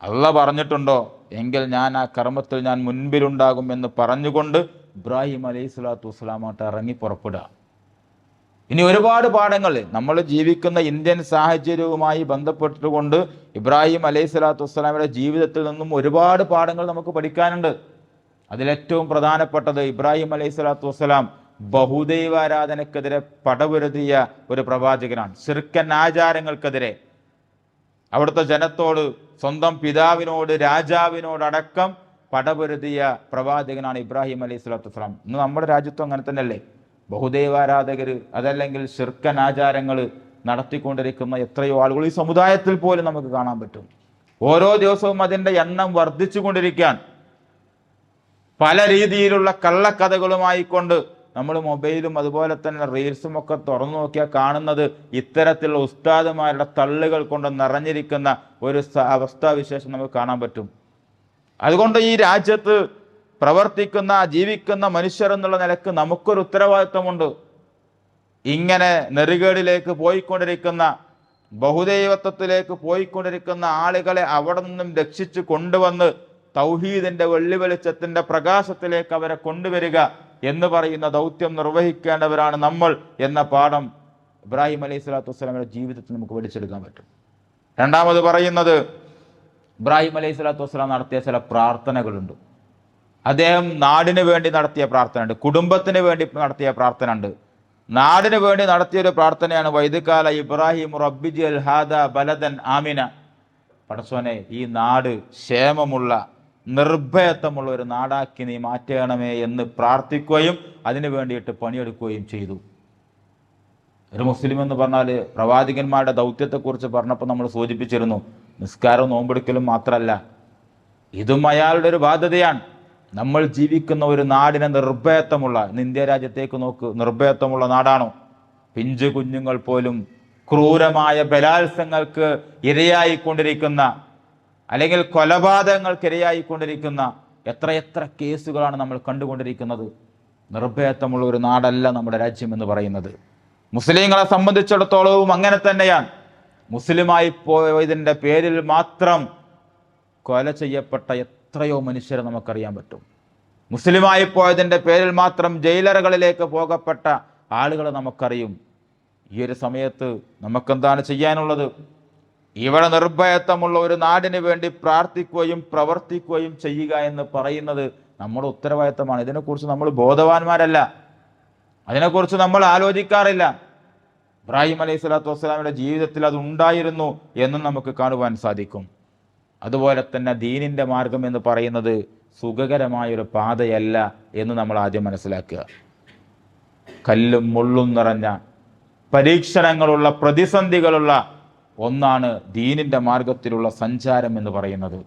അള്ളാഹ് പറഞ്ഞിട്ടുണ്ടോ എങ്കിൽ ഞാൻ ആ കർമ്മത്തിൽ ഞാൻ മുൻപിലുണ്ടാകും എന്ന് പറഞ്ഞുകൊണ്ട് ഇബ്രാഹിം അലൈഹി സ്വലാത്തു വസ്സലാമായിട്ട് ഇറങ്ങി പുറപ്പെടുക. ഇനി ഒരുപാട് പാഠങ്ങൾ നമ്മൾ ജീവിക്കുന്ന ഇന്ത്യൻ സാഹചര്യവുമായി ബന്ധപ്പെട്ടുകൊണ്ട് ഇബ്രാഹിം അലൈഹി സ്വലാത്തു വസ്സലാമയുടെ ജീവിതത്തിൽ നിന്നും ഒരുപാട് പാഠങ്ങൾ നമുക്ക് പഠിക്കാനുണ്ട്. അതിലേറ്റവും പ്രധാനപ്പെട്ടത് ഇബ്രാഹിം അലൈഹി സ്വലാത്തു വസ്സലാം ബഹുദൈവാരാധനക്കെതിരെ പടപൊരുതിയ ഒരു പ്രവാചകനാണ്. ശിർക്കൻ ആചാരങ്ങൾക്കെതിരെ അവിടുത്തെ ജനത്തോട്, സ്വന്തം പിതാവിനോട്, രാജാവിനോടടക്കം പടപൊരുതിയ പ്രവാചകനാണ് ഇബ്രാഹിം അലൈഹി സ്വലാത്തു വസ്സലാം. ഇന്ന് നമ്മുടെ രാജ്യത്തും അങ്ങനെ തന്നെയല്ലേ? ബഹുദൈവാരാധകർ, അതല്ലെങ്കിൽ ശിർക്കൻ ആചാരങ്ങൾ നടത്തിക്കൊണ്ടിരിക്കുന്ന എത്രയോ ആളുകൾ ഈ സമുദായത്തിൽ പോലും നമുക്ക് കാണാൻ പറ്റും. ഓരോ ദിവസവും അതിൻ്റെ എണ്ണം വർദ്ധിച്ചു കൊണ്ടിരിക്കാൻ പല രീതിയിലുള്ള കള്ളക്കഥകളുമായിക്കൊണ്ട് നമ്മൾ മൊബൈലും അതുപോലെ തന്നെ റീൽസും ഒക്കെ തുറന്നു നോക്കിയാൽ കാണുന്നത് ഇത്തരത്തിലുള്ള ഉസ്താദുമാരുടെ തള്ളുകൾ കൊണ്ട് നിറഞ്ഞിരിക്കുന്ന ഒരു അവസ്ഥാവിശേഷം നമുക്ക് കാണാൻ പറ്റും. അതുകൊണ്ട് ഈ രാജ്യത്ത് പ്രവർത്തിക്കുന്ന, ജീവിക്കുന്ന മനുഷ്യർ എന്നുള്ള നിലക്ക് നമുക്കൊരു ഉത്തരവാദിത്വമുണ്ട്. ഇങ്ങനെ നെറുകേടിലേക്ക് പോയിക്കൊണ്ടിരിക്കുന്ന, ബഹുദൈവത്വത്തിലേക്ക് പോയിക്കൊണ്ടിരിക്കുന്ന ആളുകളെ അവിടെ നിന്നും രക്ഷിച്ച് കൊണ്ടുവന്ന് തൗഹീദിന്റെ വെള്ളി വെളിച്ചത്തിന്റെ പ്രകാശത്തിലേക്ക് അവരെ കൊണ്ടുവരിക എന്ന് പറയുന്ന ദൗത്യം നിർവഹിക്കേണ്ടവരാണ് നമ്മൾ എന്ന പാഠം ഇബ്രാഹിം അലൈഹി സ്വലാത്തു വസ്സലാമയുടെ ജീവിതത്തിൽ നമുക്ക് പഠിച്ചെടുക്കാൻ പറ്റും. രണ്ടാമത് പറയുന്നത്, ഇബ്രാഹിം അലൈഹി സ്വലാത്തു വസ്സലാം നടത്തിയ ചില പ്രാർത്ഥനകളുണ്ട്. അദ്ദേഹം നാടിന് വേണ്ടി നടത്തിയ പ്രാർത്ഥന ഉണ്ട്, കുടുംബത്തിന് വേണ്ടി നടത്തിയ പ്രാർത്ഥന ഉണ്ട്. നാടിന് വേണ്ടി നടത്തിയൊരു പ്രാർത്ഥനയാണ് വൈദ്കാല ഇബ്രാഹിം റബ്ബിജിൽ ഹാദ ബലദൻ ആമിന. പടച്ചോനെ, ഈ നാട് ക്ഷേമമുള്ള, നിർഭയത്വമുള്ള ഒരു നാടാക്കി നീ മാറ്റണമേ എന്ന് പ്രാർത്ഥിക്കുകയും അതിനു വേണ്ടിയിട്ട് പണിയെടുക്കുകയും ചെയ്തു. ഒരു മുസ്ലിം എന്ന് പറഞ്ഞാൽ പ്രവാചകന്മാരുടെ ദൗത്യത്തെക്കുറിച്ച് പറഞ്ഞപ്പോൾ നമ്മൾ സൂചിപ്പിച്ചിരുന്നു, നിസ്കാരവും നോമ്പെടുക്കലും മാത്രമല്ല, ഇതും അയാളുടെ ഒരു ബാധ്യതയാണ്. നമ്മൾ ജീവിക്കുന്ന ഒരു നാടിനെ നിർഭയത്വമുള്ള, ഇന്ത്യ രാജ്യത്തേക്ക് നോക്ക്, നിർഭയത്വമുള്ള നാടാണോ? പിഞ്ചു കുഞ്ഞുങ്ങൾ പോലും ക്രൂരമായ ബലാത്സംഗങ്ങൾക്ക് ഇരയായിക്കൊണ്ടിരിക്കുന്ന, അല്ലെങ്കിൽ കൊലപാതകങ്ങൾക്ക് ഇരയായിക്കൊണ്ടിരിക്കുന്ന എത്രയെത്ര കേസുകളാണ് നമ്മൾ കണ്ടുകൊണ്ടിരിക്കുന്നത്. നിർഭയത്വമുള്ള ഒരു നാടല്ല നമ്മുടെ രാജ്യം എന്ന് പറയുന്നത്. മുസ്ലിങ്ങളെ സംബന്ധിച്ചിടത്തോളവും അങ്ങനെ തന്നെയാണ്. മുസ്ലിമായി പോയതിൻ്റെ പേരിൽ മാത്രം കൊല ചെയ്യപ്പെട്ട എത്രയോ മനുഷ്യരെ നമുക്കറിയാൻ പറ്റും. മുസ്ലിമായി പോയതിൻ്റെ പേരിൽ മാത്രം ജയിലറുകളിലേക്ക് പോകപ്പെട്ട ആളുകളെ നമുക്കറിയും. ഈ ഒരു സമയത്ത് നമുക്കെന്താണ് ചെയ്യാനുള്ളത്? ഇവിടെ നിർഭയത്വമുള്ള ഒരു നാടിന് വേണ്ടി പ്രാർത്ഥിക്കുകയും പ്രവർത്തിക്കുകയും ചെയ്യുക എന്ന് പറയുന്നത് നമ്മുടെ ഉത്തരവാദിത്തമാണ്. ഇതിനെക്കുറിച്ച് നമ്മൾ ബോധവാന്മാരല്ല, അതിനെക്കുറിച്ച് നമ്മൾ ആലോചിക്കാറില്ല. ഇബ്രാഹിം അലൈഹി സ്വലാത്തു വസ്സലാമിയുടെ ജീവിതത്തിൽ അത് ഉണ്ടായിരുന്നു എന്നും നമുക്ക് കാണുവാൻ സാധിക്കും. അതുപോലെ തന്നെ ദീനിൻ്റെ മാർഗം എന്ന് പറയുന്നത് സുഖകരമായൊരു പാതയല്ല എന്ന് നമ്മൾ ആദ്യം മനസ്സിലാക്കുക. കല്ലും മുള്ളും നിറഞ്ഞ, പരീക്ഷണങ്ങളുള്ള, പ്രതിസന്ധികളുള്ള ഒന്നാണ് ദീനിൻ്റെ മാർഗത്തിലുള്ള സഞ്ചാരം എന്ന് പറയുന്നത്.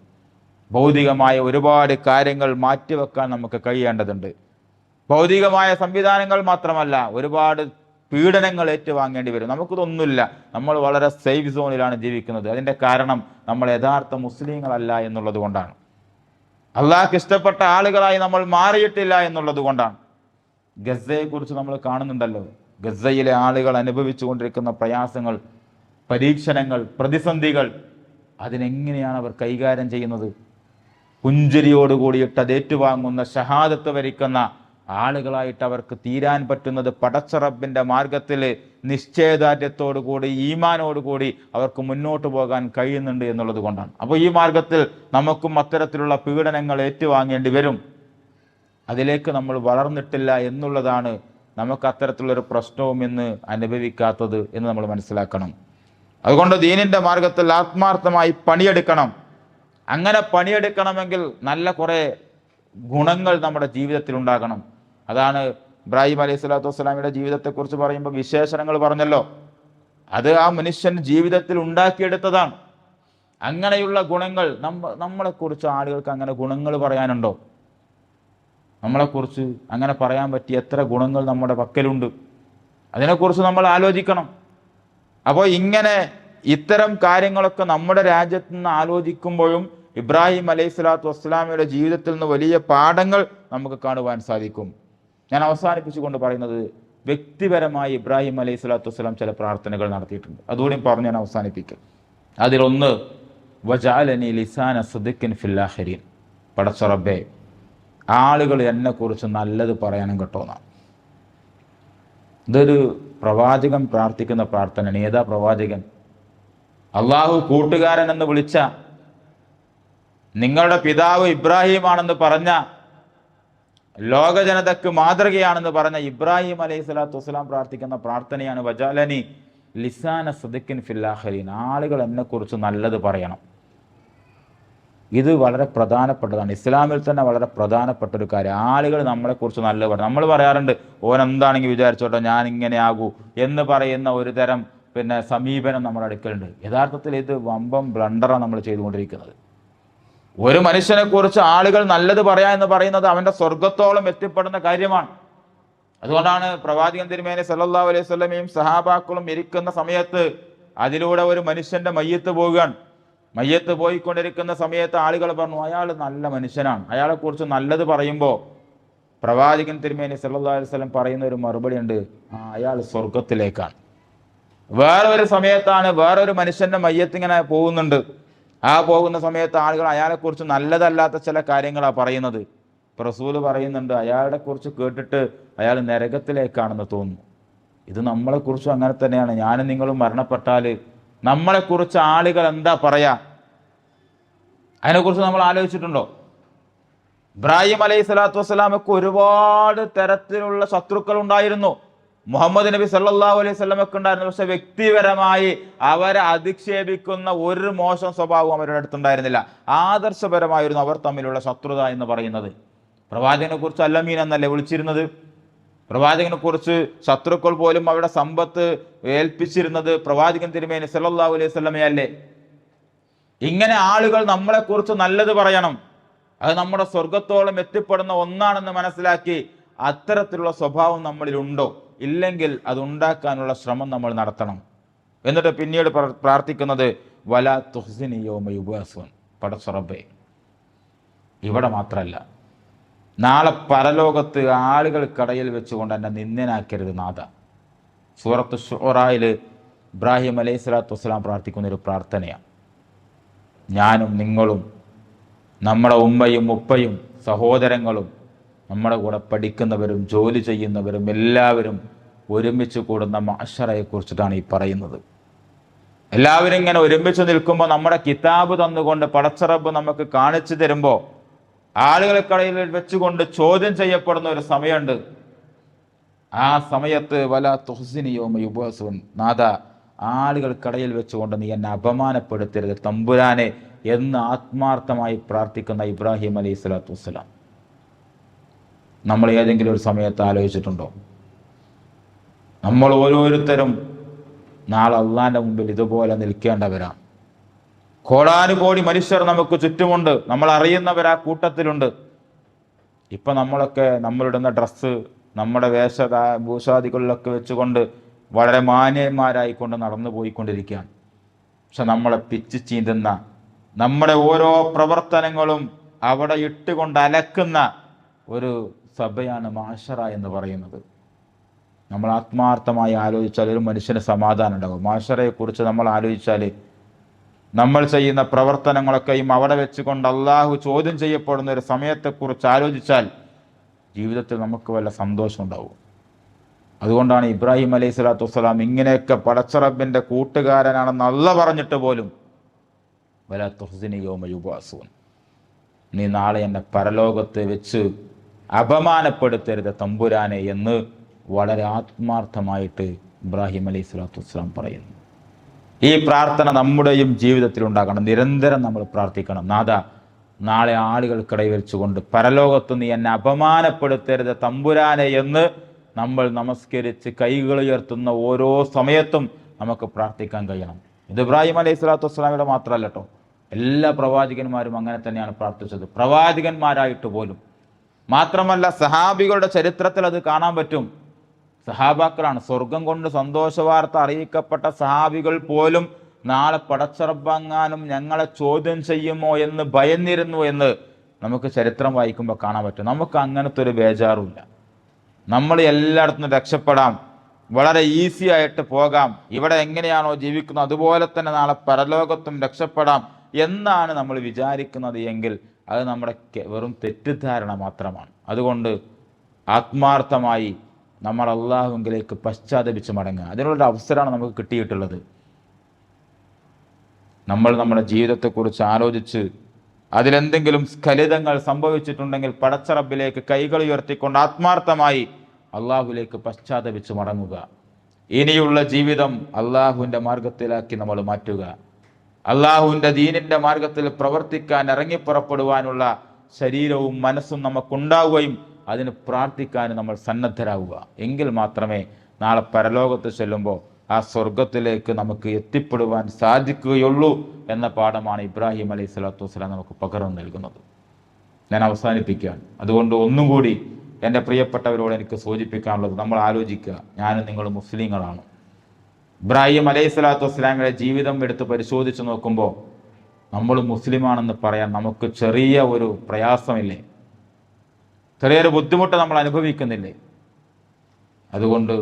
ഭൗതികമായ ഒരുപാട് കാര്യങ്ങൾ മാറ്റിവെക്കാൻ നമുക്ക് കഴിയേണ്ടതുണ്ട്. ഭൗതികമായ സംവിധാനങ്ങൾ മാത്രമല്ല, ഒരുപാട് പീഡനങ്ങൾ ഏറ്റുവാങ്ങേണ്ടി വരും. നമുക്കിതൊന്നുമില്ല, നമ്മൾ വളരെ സേഫ് സോണിലാണ് ജീവിക്കുന്നത്. അതിൻ്റെ കാരണം നമ്മൾ യഥാർത്ഥ മുസ്ലിങ്ങളല്ല എന്നുള്ളത് കൊണ്ടാണ്. അള്ളാഹ്ക്ക് ഇഷ്ടപ്പെട്ട ആളുകളായി നമ്മൾ മാറിയിട്ടില്ല എന്നുള്ളത് കൊണ്ടാണ്. ഗസയെക്കുറിച്ച് നമ്മൾ കാണുന്നുണ്ടല്ലോ. ഗസയിലെ ആളുകൾ അനുഭവിച്ചു കൊണ്ടിരിക്കുന്ന പ്രയാസങ്ങൾ, പരീക്ഷണങ്ങൾ, പ്രതിസന്ധികൾ, അതിനെങ്ങനെയാണ് അവർ കൈകാര്യം ചെയ്യുന്നത്? പുഞ്ചിരിയോടുകൂടിയിട്ട് അത് ഏറ്റുവാങ്ങുന്ന, ഷഹാദത്ത് വരിക്കുന്ന ആളുകളായിട്ട് അവർക്ക് തീരാൻ പറ്റുന്നത് പടച്ച റബ്ബിൻ്റെ മാർഗത്തിൽ നിശ്ചയദാർഢ്യത്തോടുകൂടി, ഈമാനോടുകൂടി അവർക്ക് മുന്നോട്ട് പോകാൻ കഴിയുന്നുണ്ട് എന്നുള്ളത് കൊണ്ടാണ്. അപ്പോൾ ഈ മാർഗത്തിൽ നമുക്കും അത്തരത്തിലുള്ള പീഡനങ്ങൾ ഏറ്റുവാങ്ങേണ്ടി വരും. അതിലേക്ക് നമ്മൾ വളർന്നിട്ടില്ല എന്നുള്ളതാണ് നമുക്ക് അത്തരത്തിലുള്ളൊരു പ്രശ്നവും ഇന്ന് അനുഭവിക്കാത്തത് എന്ന് നമ്മൾ മനസ്സിലാക്കണം. അതുകൊണ്ട് ദീനിൻ്റെ മാർഗത്തിൽ ആത്മാർത്ഥമായി പണിയെടുക്കണം. അങ്ങനെ പണിയെടുക്കണമെങ്കിൽ നല്ല കുറേ ഗുണങ്ങൾ നമ്മുടെ ജീവിതത്തിൽ ഉണ്ടാകണം. അതാണ് ഇബ്രാഹിം അലൈഹി സ്വലാത്തു വസ്സലാമിയുടെ ജീവിതത്തെക്കുറിച്ച് പറയുമ്പോൾ വിശേഷണങ്ങൾ പറഞ്ഞല്ലോ. അത് ആ മനുഷ്യൻ ജീവിതത്തിൽ ഉണ്ടാക്കിയെടുത്തതാണ്. അങ്ങനെയുള്ള ഗുണങ്ങൾ നമ്മളെക്കുറിച്ച് ആളുകൾക്ക് അങ്ങനെ ഗുണങ്ങൾ പറയാനുണ്ടോ? നമ്മളെക്കുറിച്ച് അങ്ങനെ പറയാൻ പറ്റിയ എത്ര ഗുണങ്ങൾ നമ്മുടെ പക്കലുണ്ട്? അതിനെക്കുറിച്ച് നമ്മൾ ആലോചിക്കണം. അപ്പോൾ ഇങ്ങനെ ഇത്തരം കാര്യങ്ങളൊക്കെ നമ്മുടെ രാജ്യത്ത് നിന്ന് ആലോചിക്കുമ്പോഴും ഇബ്രാഹിം അലൈഹി സ്വലാത്തു വസ്സലാമയുടെ ജീവിതത്തിൽ നിന്ന് വലിയ പാഠങ്ങൾ നമുക്ക് കാണുവാൻ സാധിക്കും. ഞാൻ അവസാനിപ്പിച്ചുകൊണ്ട് പറയുന്നത്, വ്യക്തിപരമായി ഇബ്രാഹിം അലൈഹി സ്വലാത്തു വസ്സലാം ചില പ്രാർത്ഥനകൾ നടത്തിയിട്ടുണ്ട്. അതുകൂടി പറഞ്ഞ് ഞാൻ അവസാനിപ്പിക്കും. അതിലൊന്ന്, വജഅലനി ലിസാന സിദ്ഖിൻ ഫിൽ ആഖിരീൻ. പടച്ച റബ്ബേ, ആളുകൾ എന്നെക്കുറിച്ച് നല്ലത് പറയാനും കേട്ടോന്നാണ്. ഇതൊരു പ്രവാചകൻ പ്രാർത്ഥിക്കുന്ന പ്രാർത്ഥനയാണ്. ഏതാ പ്രവാചകൻ? അള്ളാഹു കൂട്ടുകാരൻ എന്ന് വിളിച്ച, നിങ്ങളുടെ പിതാവ് ഇബ്രാഹിമാണെന്ന് പറഞ്ഞ, ലോക ജനതക്ക് മാതൃകയാണെന്ന് പറഞ്ഞ ഇബ്രാഹിം അലൈഹി സ്വലാത്തു വസ്സലാം പ്രാർത്ഥിക്കുന്ന പ്രാർത്ഥനയാണ് വജാലനി ലിസാന സദിഖിൻ ഫിൽ ആഖിരീൻ. ആളുകൾ എന്നെക്കുറിച്ച് നല്ലത് പറയണം. ഇത് വളരെ പ്രധാനപ്പെട്ടതാണ്. ഇസ്ലാമിൽ തന്നെ വളരെ പ്രധാനപ്പെട്ട ഒരു കാര്യം. ആളുകൾ നമ്മളെക്കുറിച്ച് നല്ലത് പറയണം. നമ്മൾ പറയാറുണ്ട്, ഓൻ എന്താണെങ്കിൽ വിചാരിച്ചോട്ടെ, ഞാൻ ഇങ്ങനെ ആകൂ എന്ന് പറയുന്ന ഒരു തരം സമീപനം നമ്മുടെ അടുക്കലുണ്ട്. യഥാർത്ഥത്തിൽ ഇത് വമ്പം ബ്ലണ്ടറാണ് നമ്മൾ ചെയ്തുകൊണ്ടിരിക്കുന്നത്. ഒരു മനുഷ്യനെ കുറിച്ച് ആളുകൾ നല്ലത് പറയാ എന്ന് പറയുന്നത് അവന്റെ സ്വർഗത്തോളം എത്തിപ്പെടുന്ന കാര്യമാണ്. അതുകൊണ്ടാണ് പ്രവാചകൻ തിരുമേനി സല്ലല്ലാഹു അലൈഹി വസല്ലമയും സഹാബാക്കളും ഇരിക്കുന്ന സമയത്ത് അതിലൂടെ ഒരു മനുഷ്യന്റെ മയ്യത്ത് പോവുകയാണ്. മയ്യത്ത് പോയിക്കൊണ്ടിരിക്കുന്ന സമയത്ത് ആളുകൾ പറഞ്ഞു, അയാൾ നല്ല മനുഷ്യനാണ്. അയാളെ കുറിച്ച് നല്ലത് പറയുമ്പോൾ പ്രവാചകൻ തിരുമേനി സല്ലല്ലാഹു അലൈഹി വസല്ലം പറയുന്ന ഒരു മറുപടി ഉണ്ട്, അയാൾ സ്വർഗത്തിലേക്കാണ്. വേറൊരു സമയത്താണ് വേറൊരു മനുഷ്യന്റെ മയ്യത്ത് ഇങ്ങനെ പോകുന്നുണ്ട്. ആ പോകുന്ന സമയത്ത് ആളുകൾ അയാളെക്കുറിച്ച് നല്ലതല്ലാത്ത ചില കാര്യങ്ങളാണ് പറയുന്നത്. റസൂൽ പറയുന്നുണ്ട്, അയാളെ കുറിച്ച് കേട്ടിട്ട് അയാൾ നരകത്തിലേക്കാണെന്ന് തോന്നുന്നു. ഇത് നമ്മളെക്കുറിച്ചും അങ്ങനെ തന്നെയാണ്. ഞാനും നിങ്ങളും മരണപ്പെട്ടാൽ നമ്മളെക്കുറിച്ച് ആളുകൾ എന്താ പറയാ? അതിനെക്കുറിച്ച് നമ്മൾ ആലോചിച്ചിട്ടുണ്ടോ? ഇബ്രാഹിം അലൈഹി സ്വലാത്തു വസ്സലാമക്ക് ഒരുപാട് തരത്തിലുള്ള ശത്രുക്കൾ ഉണ്ടായിരുന്നു. മുഹമ്മദ് നബി സല്ലല്ലാഹു അലൈഹി വസല്ലമക്ക് ഉണ്ടായിരുന്നു. പക്ഷെ വ്യക്തിപരമായി അവരെ അധിക്ഷേപിക്കുന്ന ഒരു മോശം സ്വഭാവം അവരുടെ അടുത്തുണ്ടായിരുന്നില്ല. ആദർശപരമായിരുന്നു അവർ തമ്മിലുള്ള ശത്രുത എന്ന് പറയുന്നത്. പ്രവാചകനെ കുറിച്ച് അല്ലമീൻ എന്നല്ലേ വിളിച്ചിരുന്നത്? പ്രവാചകനെ കുറിച്ച് ശത്രുക്കൾ പോലും അവരുടെ സമ്പത്ത് ഏൽപ്പിച്ചിരുന്നത് പ്രവാചകൻ തിരുമേനി സല്ലല്ലാഹു അലൈഹി വസല്ലമയല്ലേ? ഇങ്ങനെ ആളുകൾ നമ്മളെക്കുറിച്ച് നല്ലത് പറയണം. അത് നമ്മുടെ സ്വർഗത്തോളം എത്തിപ്പെടുന്ന ഒന്നാണെന്ന് മനസ്സിലാക്കി അത്തരത്തിലുള്ള സ്വഭാവം നമ്മളിലുണ്ടോ? ഇല്ലെങ്കിൽ അത് ഉണ്ടാക്കാനുള്ള ശ്രമം നമ്മൾ നടത്തണം. എന്നിട്ട് പിന്നീട് പ്രാർത്ഥിക്കുന്നത് വലാ തുഹ്സിനി യൗമ യുബ്അസൂൻ. പടച്ച റബ്ബേ, ഇവിടെ മാത്രമല്ല, നാളെ പരലോകത്ത് ആളുകൾക്കിടയിൽ വെച്ചുകൊണ്ട് എന്നെ നിന്ദനാക്കരുത് നാഥ. സൂറത്ത് ശുറായിൽ ഇബ്രാഹിം അലൈഹി സ്വലാത്തു വസ്സലാം പ്രാർത്ഥിക്കുന്ന ഒരു പ്രാർത്ഥനയാണ്. ഞാനും നിങ്ങളും നമ്മുടെ ഉമ്മയും ഉപ്പയും സഹോദരങ്ങളും നമ്മുടെ കൂടെ പഠിക്കുന്നവരും ജോലി ചെയ്യുന്നവരും എല്ലാവരും ഒരുമിച്ച് കൂടുന്ന മഅ്ശറയെ കുറിച്ചിട്ടാണ് ഈ പറയുന്നത്. എല്ലാവരും ഇങ്ങനെ ഒരുമിച്ച് നിൽക്കുമ്പോൾ നമ്മുടെ കിതാബ് തന്നുകൊണ്ട് പടച്ച റബ്ബ് നമുക്ക് കാണിച്ചു തരുമ്പോൾ ആളുകൾക്കിടയിൽ വെച്ചുകൊണ്ട് ചോദ്യം ചെയ്യപ്പെടുന്ന ഒരു സമയമുണ്ട്. ആ സമയത്ത് വലാ തുഹ്സിനി യൗമ യുബ്അസൂൻ. നാഥ, ആളുകൾക്കിടയിൽ വെച്ചുകൊണ്ട് നീ എന്നെ അപമാനപ്പെടുത്തരുത് തമ്പുരാനെ എന്ന് ആത്മാർത്ഥമായി പ്രാർത്ഥിക്കുന്ന ഇബ്രാഹിം അലൈഹി സ്വലാത്തു വസ്സലാം. നമ്മൾ ഏതെങ്കിലും ഒരു സമയത്ത് ആലോചിച്ചിട്ടുണ്ടോ? നമ്മൾ ഓരോരുത്തരും നാളെ അള്ളാന്റെ മുമ്പിൽ ഇതുപോലെ നിൽക്കേണ്ടവരാണ്. കോടാനുകോടി മനുഷ്യർ നമുക്ക് ചുറ്റുമുണ്ട്. നമ്മൾ അറിയുന്നവർ ആ കൂട്ടത്തിലുണ്ട്. ഇപ്പം നമ്മളൊക്കെ നമ്മളിടുന്ന ഡ്രസ്സ്, നമ്മുടെ ഭൂഷാദികളിലൊക്കെ വെച്ചുകൊണ്ട് വളരെ മാന്യന്മാരായിക്കൊണ്ട് നടന്നു പോയിക്കൊണ്ടിരിക്കുകയാണ്. പക്ഷെ നമ്മളെ പിച്ച് ചീന്തുന്ന, നമ്മുടെ ഓരോ പ്രവർത്തനങ്ങളും അവിടെ ഇട്ടുകൊണ്ട് അലക്കുന്ന ഒരു സഭയാണ് മഅ്ശറ എന്ന് പറയുന്നത്. നമ്മൾ ആത്മാർത്ഥമായി ആലോചിച്ചാൽ ഒരു മനുഷ്യന് സമാധാനം ഉണ്ടാകും. മഅ്ശറയെക്കുറിച്ച് നമ്മൾ ആലോചിച്ചാൽ നമ്മൾ ചെയ്യുന്ന പ്രവർത്തനങ്ങളൊക്കെയും അവിടെ വെച്ചുകൊണ്ട് അള്ളാഹു ചോദ്യം ചെയ്യപ്പെടുന്ന ഒരു സമയത്തെക്കുറിച്ച് ആലോചിച്ചാൽ ജീവിതത്തിൽ നമുക്ക് വല്ല സന്തോഷം ഉണ്ടാവും. അതുകൊണ്ടാണ് ഇബ്രാഹിം അലൈഹി സ്വലാത്തു വസ്സലാം ഇങ്ങനെയൊക്കെ പടച്ച റബ്ബിന്റെ കൂട്ടുകാരനാണെന്ന് അല്ലാഹ് പറഞ്ഞിട്ട് പോലും വലാ തുഹ്സിനി യൗമ യുബ്അസൂൻ, നീ നാളെ എന്നെ പരലോകത്ത് വെച്ച് അപമാനപ്പെടുത്തരുത് തമ്പുരാനെ എന്ന് വളരെ ആത്മാർത്ഥമായിട്ട് ഇബ്രാഹിം അലൈഹി സ്വലാത്തു വസ്സലാം പറയുന്നു. ഈ പ്രാർത്ഥന നമ്മുടെയും ജീവിതത്തിൽ ഉണ്ടാകണം. നിരന്തരം നമ്മൾ പ്രാർത്ഥിക്കണം. നാഥ, നാളെ ആളുകൾക്കിടയിൽ വെച്ചുകൊണ്ട് പരലോകത്ത് നീ എന്നെ അപമാനപ്പെടുത്തരുത് തമ്പുരാനെ എന്ന് നമ്മൾ നമസ്കരിച്ച് കൈകൾ ഉയർത്തുന്ന ഓരോ സമയത്തും നമുക്ക് പ്രാർത്ഥിക്കാൻ കഴിയണം. ഇത് ഇബ്രാഹിം അലൈഹി സ്വലാത്തു വസ്സലാമിയുടെ മാത്രമല്ല കേട്ടോ, എല്ലാ പ്രവാചകന്മാരും അങ്ങനെ തന്നെയാണ് പ്രാർത്ഥിച്ചത്. പ്രവാചകന്മാരായിട്ട് പോലും മാത്രമല്ല, സഹാബികളുടെ ചരിത്രത്തിൽ അത് കാണാൻ പറ്റും. സഹാബാക്കളാണ് സ്വർഗം കൊണ്ട് സന്തോഷ വാർത്ത അറിയിക്കപ്പെട്ട സഹാബികൾ പോലും നാളെ പടച്ചറബങ്ങാനും ഞങ്ങളെ ചോദ്യം ചെയ്യുമോ എന്ന് ഭയന്നിരുന്നു എന്ന് നമുക്ക് ചരിത്രം വായിക്കുമ്പോൾ കാണാൻ പറ്റും. നമുക്ക് അങ്ങനത്തെ ഒരു ബേജാറുമില്ല. നമ്മൾ എല്ലായിടത്തും രക്ഷപ്പെടാം, വളരെ ഈസി ആയിട്ട് പോകാം. ഇവിടെ എങ്ങനെയാണോ ജീവിക്കുന്നത് അതുപോലെ തന്നെ നാളെ പരലോകത്തും രക്ഷപ്പെടാം എന്നാണ് നമ്മൾ വിചാരിക്കുന്നത് എങ്കിൽ അത് നമ്മുടെ വെറും തെറ്റിദ്ധാരണ മാത്രമാണ്. അതുകൊണ്ട് ആത്മാർത്ഥമായി നമ്മൾ അള്ളാഹുവിലേക്ക് പശ്ചാത്തപിച്ച് മടങ്ങുക. അതിനുള്ളൊരു അവസരമാണ് നമുക്ക് കിട്ടിയിട്ടുള്ളത്. നമ്മൾ നമ്മുടെ ജീവിതത്തെക്കുറിച്ച് ആലോചിച്ച് അതിലെന്തെങ്കിലും സ്ഖലിതങ്ങൾ സംഭവിച്ചിട്ടുണ്ടെങ്കിൽ പടച്ച റബ്ബിലേക്ക് കൈകൾ ഉയർത്തിക്കൊണ്ട് ആത്മാർത്ഥമായി അള്ളാഹുവിലേക്ക് പശ്ചാത്തപിച്ച് മടങ്ങുക. ഇനിയുള്ള ജീവിതം അള്ളാഹുവിൻ്റെ മാർഗത്തിലാക്കി നമ്മൾ മാറ്റുക. അള്ളാഹുവിൻ്റെ ദീനിൻ്റെ മാർഗത്തിൽ പ്രവർത്തിക്കാൻ ഇറങ്ങിപ്പുറപ്പെടുവാനുള്ള ശരീരവും മനസ്സും നമുക്കുണ്ടാവുകയും അതിന് പ്രാർത്ഥിക്കാൻ നമ്മൾ സന്നദ്ധരാകുക. എങ്കിൽ മാത്രമേ നാളെ പരലോകത്ത് ചെല്ലുമ്പോൾ ആ സ്വർഗത്തിലേക്ക് നമുക്ക് എത്തിപ്പെടുവാൻ സാധിക്കുകയുള്ളൂ എന്ന പാഠമാണ് ഇബ്രാഹിം അലൈഹി സ്വലാത്തു വസ്സലാം നമുക്ക് പകർന്നു നൽകുന്നത്. ഞാൻ അവസാനിപ്പിക്കുകയാണ്. അതുകൊണ്ട് ഒന്നും കൂടി എൻ്റെ പ്രിയപ്പെട്ടവരോട് എനിക്ക് സൂചിപ്പിക്കാനുള്ളത്, നമ്മൾ ആലോചിക്കുക, ഞാനും നിങ്ങൾ മുസ്ലിങ്ങളാണ്. ഇബ്രാഹിം അലൈഹി സ്വലാത്തു വസ്സലാമിയുടെ ജീവിതം എടുത്ത് പരിശോധിച്ച് നോക്കുമ്പോൾ നമ്മൾ മുസ്ലിമാണെന്ന് പറയാൻ നമുക്ക് ചെറിയ ഒരു പ്രയാസമില്ലേ? ചെറിയൊരു ബുദ്ധിമുട്ട് നമ്മൾ അനുഭവിക്കുന്നില്ലേ? അതുകൊണ്ട്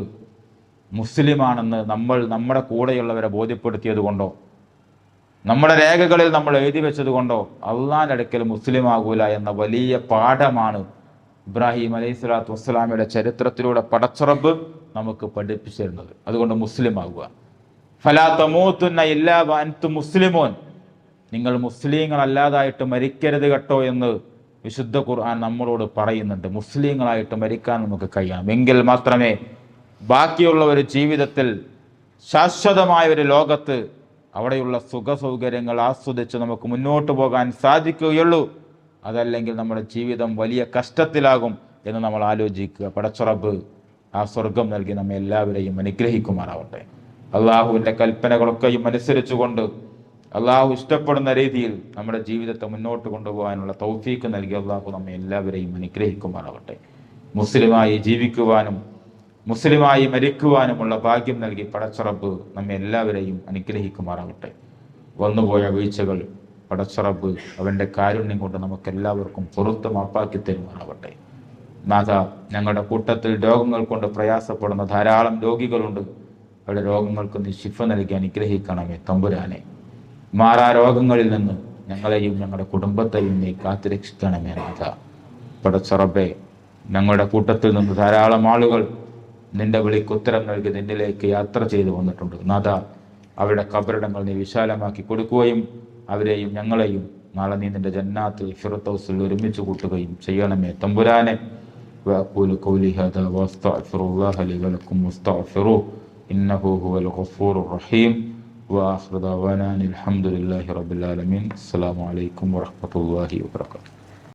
മുസ്ലിമാണെന്ന് നമ്മൾ നമ്മുടെ കൂടെയുള്ളവരെ ബോധ്യപ്പെടുത്തിയത് കൊണ്ടോ നമ്മുടെ രേഖകളിൽ നമ്മൾ എഴുതി വെച്ചത് കൊണ്ടോ അള്ളാഹിൻ്റെ അടുക്കൽ മുസ്ലിം ആകൂല എന്ന വലിയ പാഠമാണ് ഇബ്രാഹിം അലൈഹി സ്വലാത്തു വസ്സലാമിയുടെ ചരിത്രത്തിലൂടെ പടച്ചറബ് നമുക്ക് പഠിപ്പിച്ചിരുന്നത്. അതുകൊണ്ട് മുസ്ലിം ആകുക. ഫലാ തമൂതുന്ന ഇല്ലാ വഅൻതും മുസ്ലിമൂൻ, നിങ്ങൾ മുസ്ലിങ്ങളല്ലാതായിട്ട് മരിക്കരുത് കേട്ടോ എന്ന് വിശുദ്ധ ഖുർആൻ നമ്മളോട് പറയുന്നുണ്ട്. മുസ്ലിങ്ങളായിട്ട് മരിക്കാൻ നമുക്ക് കഴിയണം. എങ്കിൽ മാത്രമേ ബാക്കിയുള്ള ഒരു ജീവിതത്തിൽ, ശാശ്വതമായ ഒരു ലോകത്ത് അവിടെയുള്ള സുഖ സൗകര്യങ്ങൾ ആസ്വദിച്ച് നമുക്ക് മുന്നോട്ട് പോകാൻ സാധിക്കുകയുള്ളൂ. അതല്ലെങ്കിൽ നമ്മുടെ ജീവിതം വലിയ കഷ്ടത്തിലാകും എന്ന് നമ്മൾ ആലോചിക്കുക. പടച്ചറബ് ആ സ്വർഗം നൽകി നമ്മെ എല്ലാവരെയും അനുഗ്രഹിക്കുമാറാവട്ടെ. അള്ളാഹുവിൻ്റെ കൽപ്പനകളൊക്കെയും അനുസരിച്ചുകൊണ്ട് അള്ളാഹു ഇഷ്ടപ്പെടുന്ന രീതിയിൽ നമ്മുടെ ജീവിതത്തെ മുന്നോട്ട് കൊണ്ടുപോകാനുള്ള തൗഫീക്ക് നൽകി അള്ളാഹു നമ്മെ എല്ലാവരെയും അനുഗ്രഹിക്കുമാറാവട്ടെ. മുസ്ലിമായി ജീവിക്കുവാനും മുസ്ലിമായി മരിക്കുവാനുമുള്ള ഭാഗ്യം നൽകി പടച്ചറബ് നമ്മെ എല്ലാവരെയും അനുഗ്രഹിക്കുമാറാവട്ടെ. വന്നുപോയ വീഴ്ചകൾ പടച്ചറബ് അവൻ്റെ കാരുണ്യം കൊണ്ട് നമുക്കെല്ലാവർക്കും പുറത്ത് മാപ്പാക്കി തരുമാറാവട്ടെ. നാഥ, ഞങ്ങളുടെ കൂട്ടത്തിൽ രോഗങ്ങൾ കൊണ്ട് പ്രയാസപ്പെടുന്ന ധാരാളം രോഗികളുണ്ട്. അവരുടെ രോഗങ്ങൾക്ക് നീ ശിഫ നൽകി അനുഗ്രഹിക്കണമേ തമ്പുരാനെ. മാറാ രോഗങ്ങളിൽ നിന്ന് ഞങ്ങളെയും ഞങ്ങളുടെ കുടുംബത്തെയും നീ കാത്തുരക്ഷിക്കണമേ നാഥ. പടച്ചറബേ, ഞങ്ങളുടെ കൂട്ടത്തിൽ നിന്ന് ധാരാളം ആളുകൾ നിന്റെ വിളിക്ക് ഉത്തരം നൽകി നിന്നിലേക്ക് യാത്ര ചെയ്തു വന്നിട്ടുണ്ട്. നാഥ, അവരുടെ ഖബറിടങ്ങൾ നീ വിശാലമാക്കി കൊടുക്കുകയും അവരെയും ഞങ്ങളെയും നാളെ നീ നിന്റെ ജന്നാത്തിൽ ഫിർദൗസിൽ ഒരുമിച്ച് കൂട്ടുകയും ചെയ്യണമേ തമ്പുരാനെ. വഅഖൂലു ഖൗലി ഹാദാ വഅസ്തഗ്ഫിറുല്ലാഹ ലി വലക്കും വസ്തഗ്ഫിറൂഹു ഇന്നഹു ഹുവൽ ഗഫൂറുർ റഹീം. വആഖിറു ദഅവാനാ അൽഹംദുലില്ലാഹി റബ്ബിൽ ആലമീൻ. അസ്സലാമു അലൈക്കും വറഹ്മത്തുള്ളാഹി വബറകാതുഹു.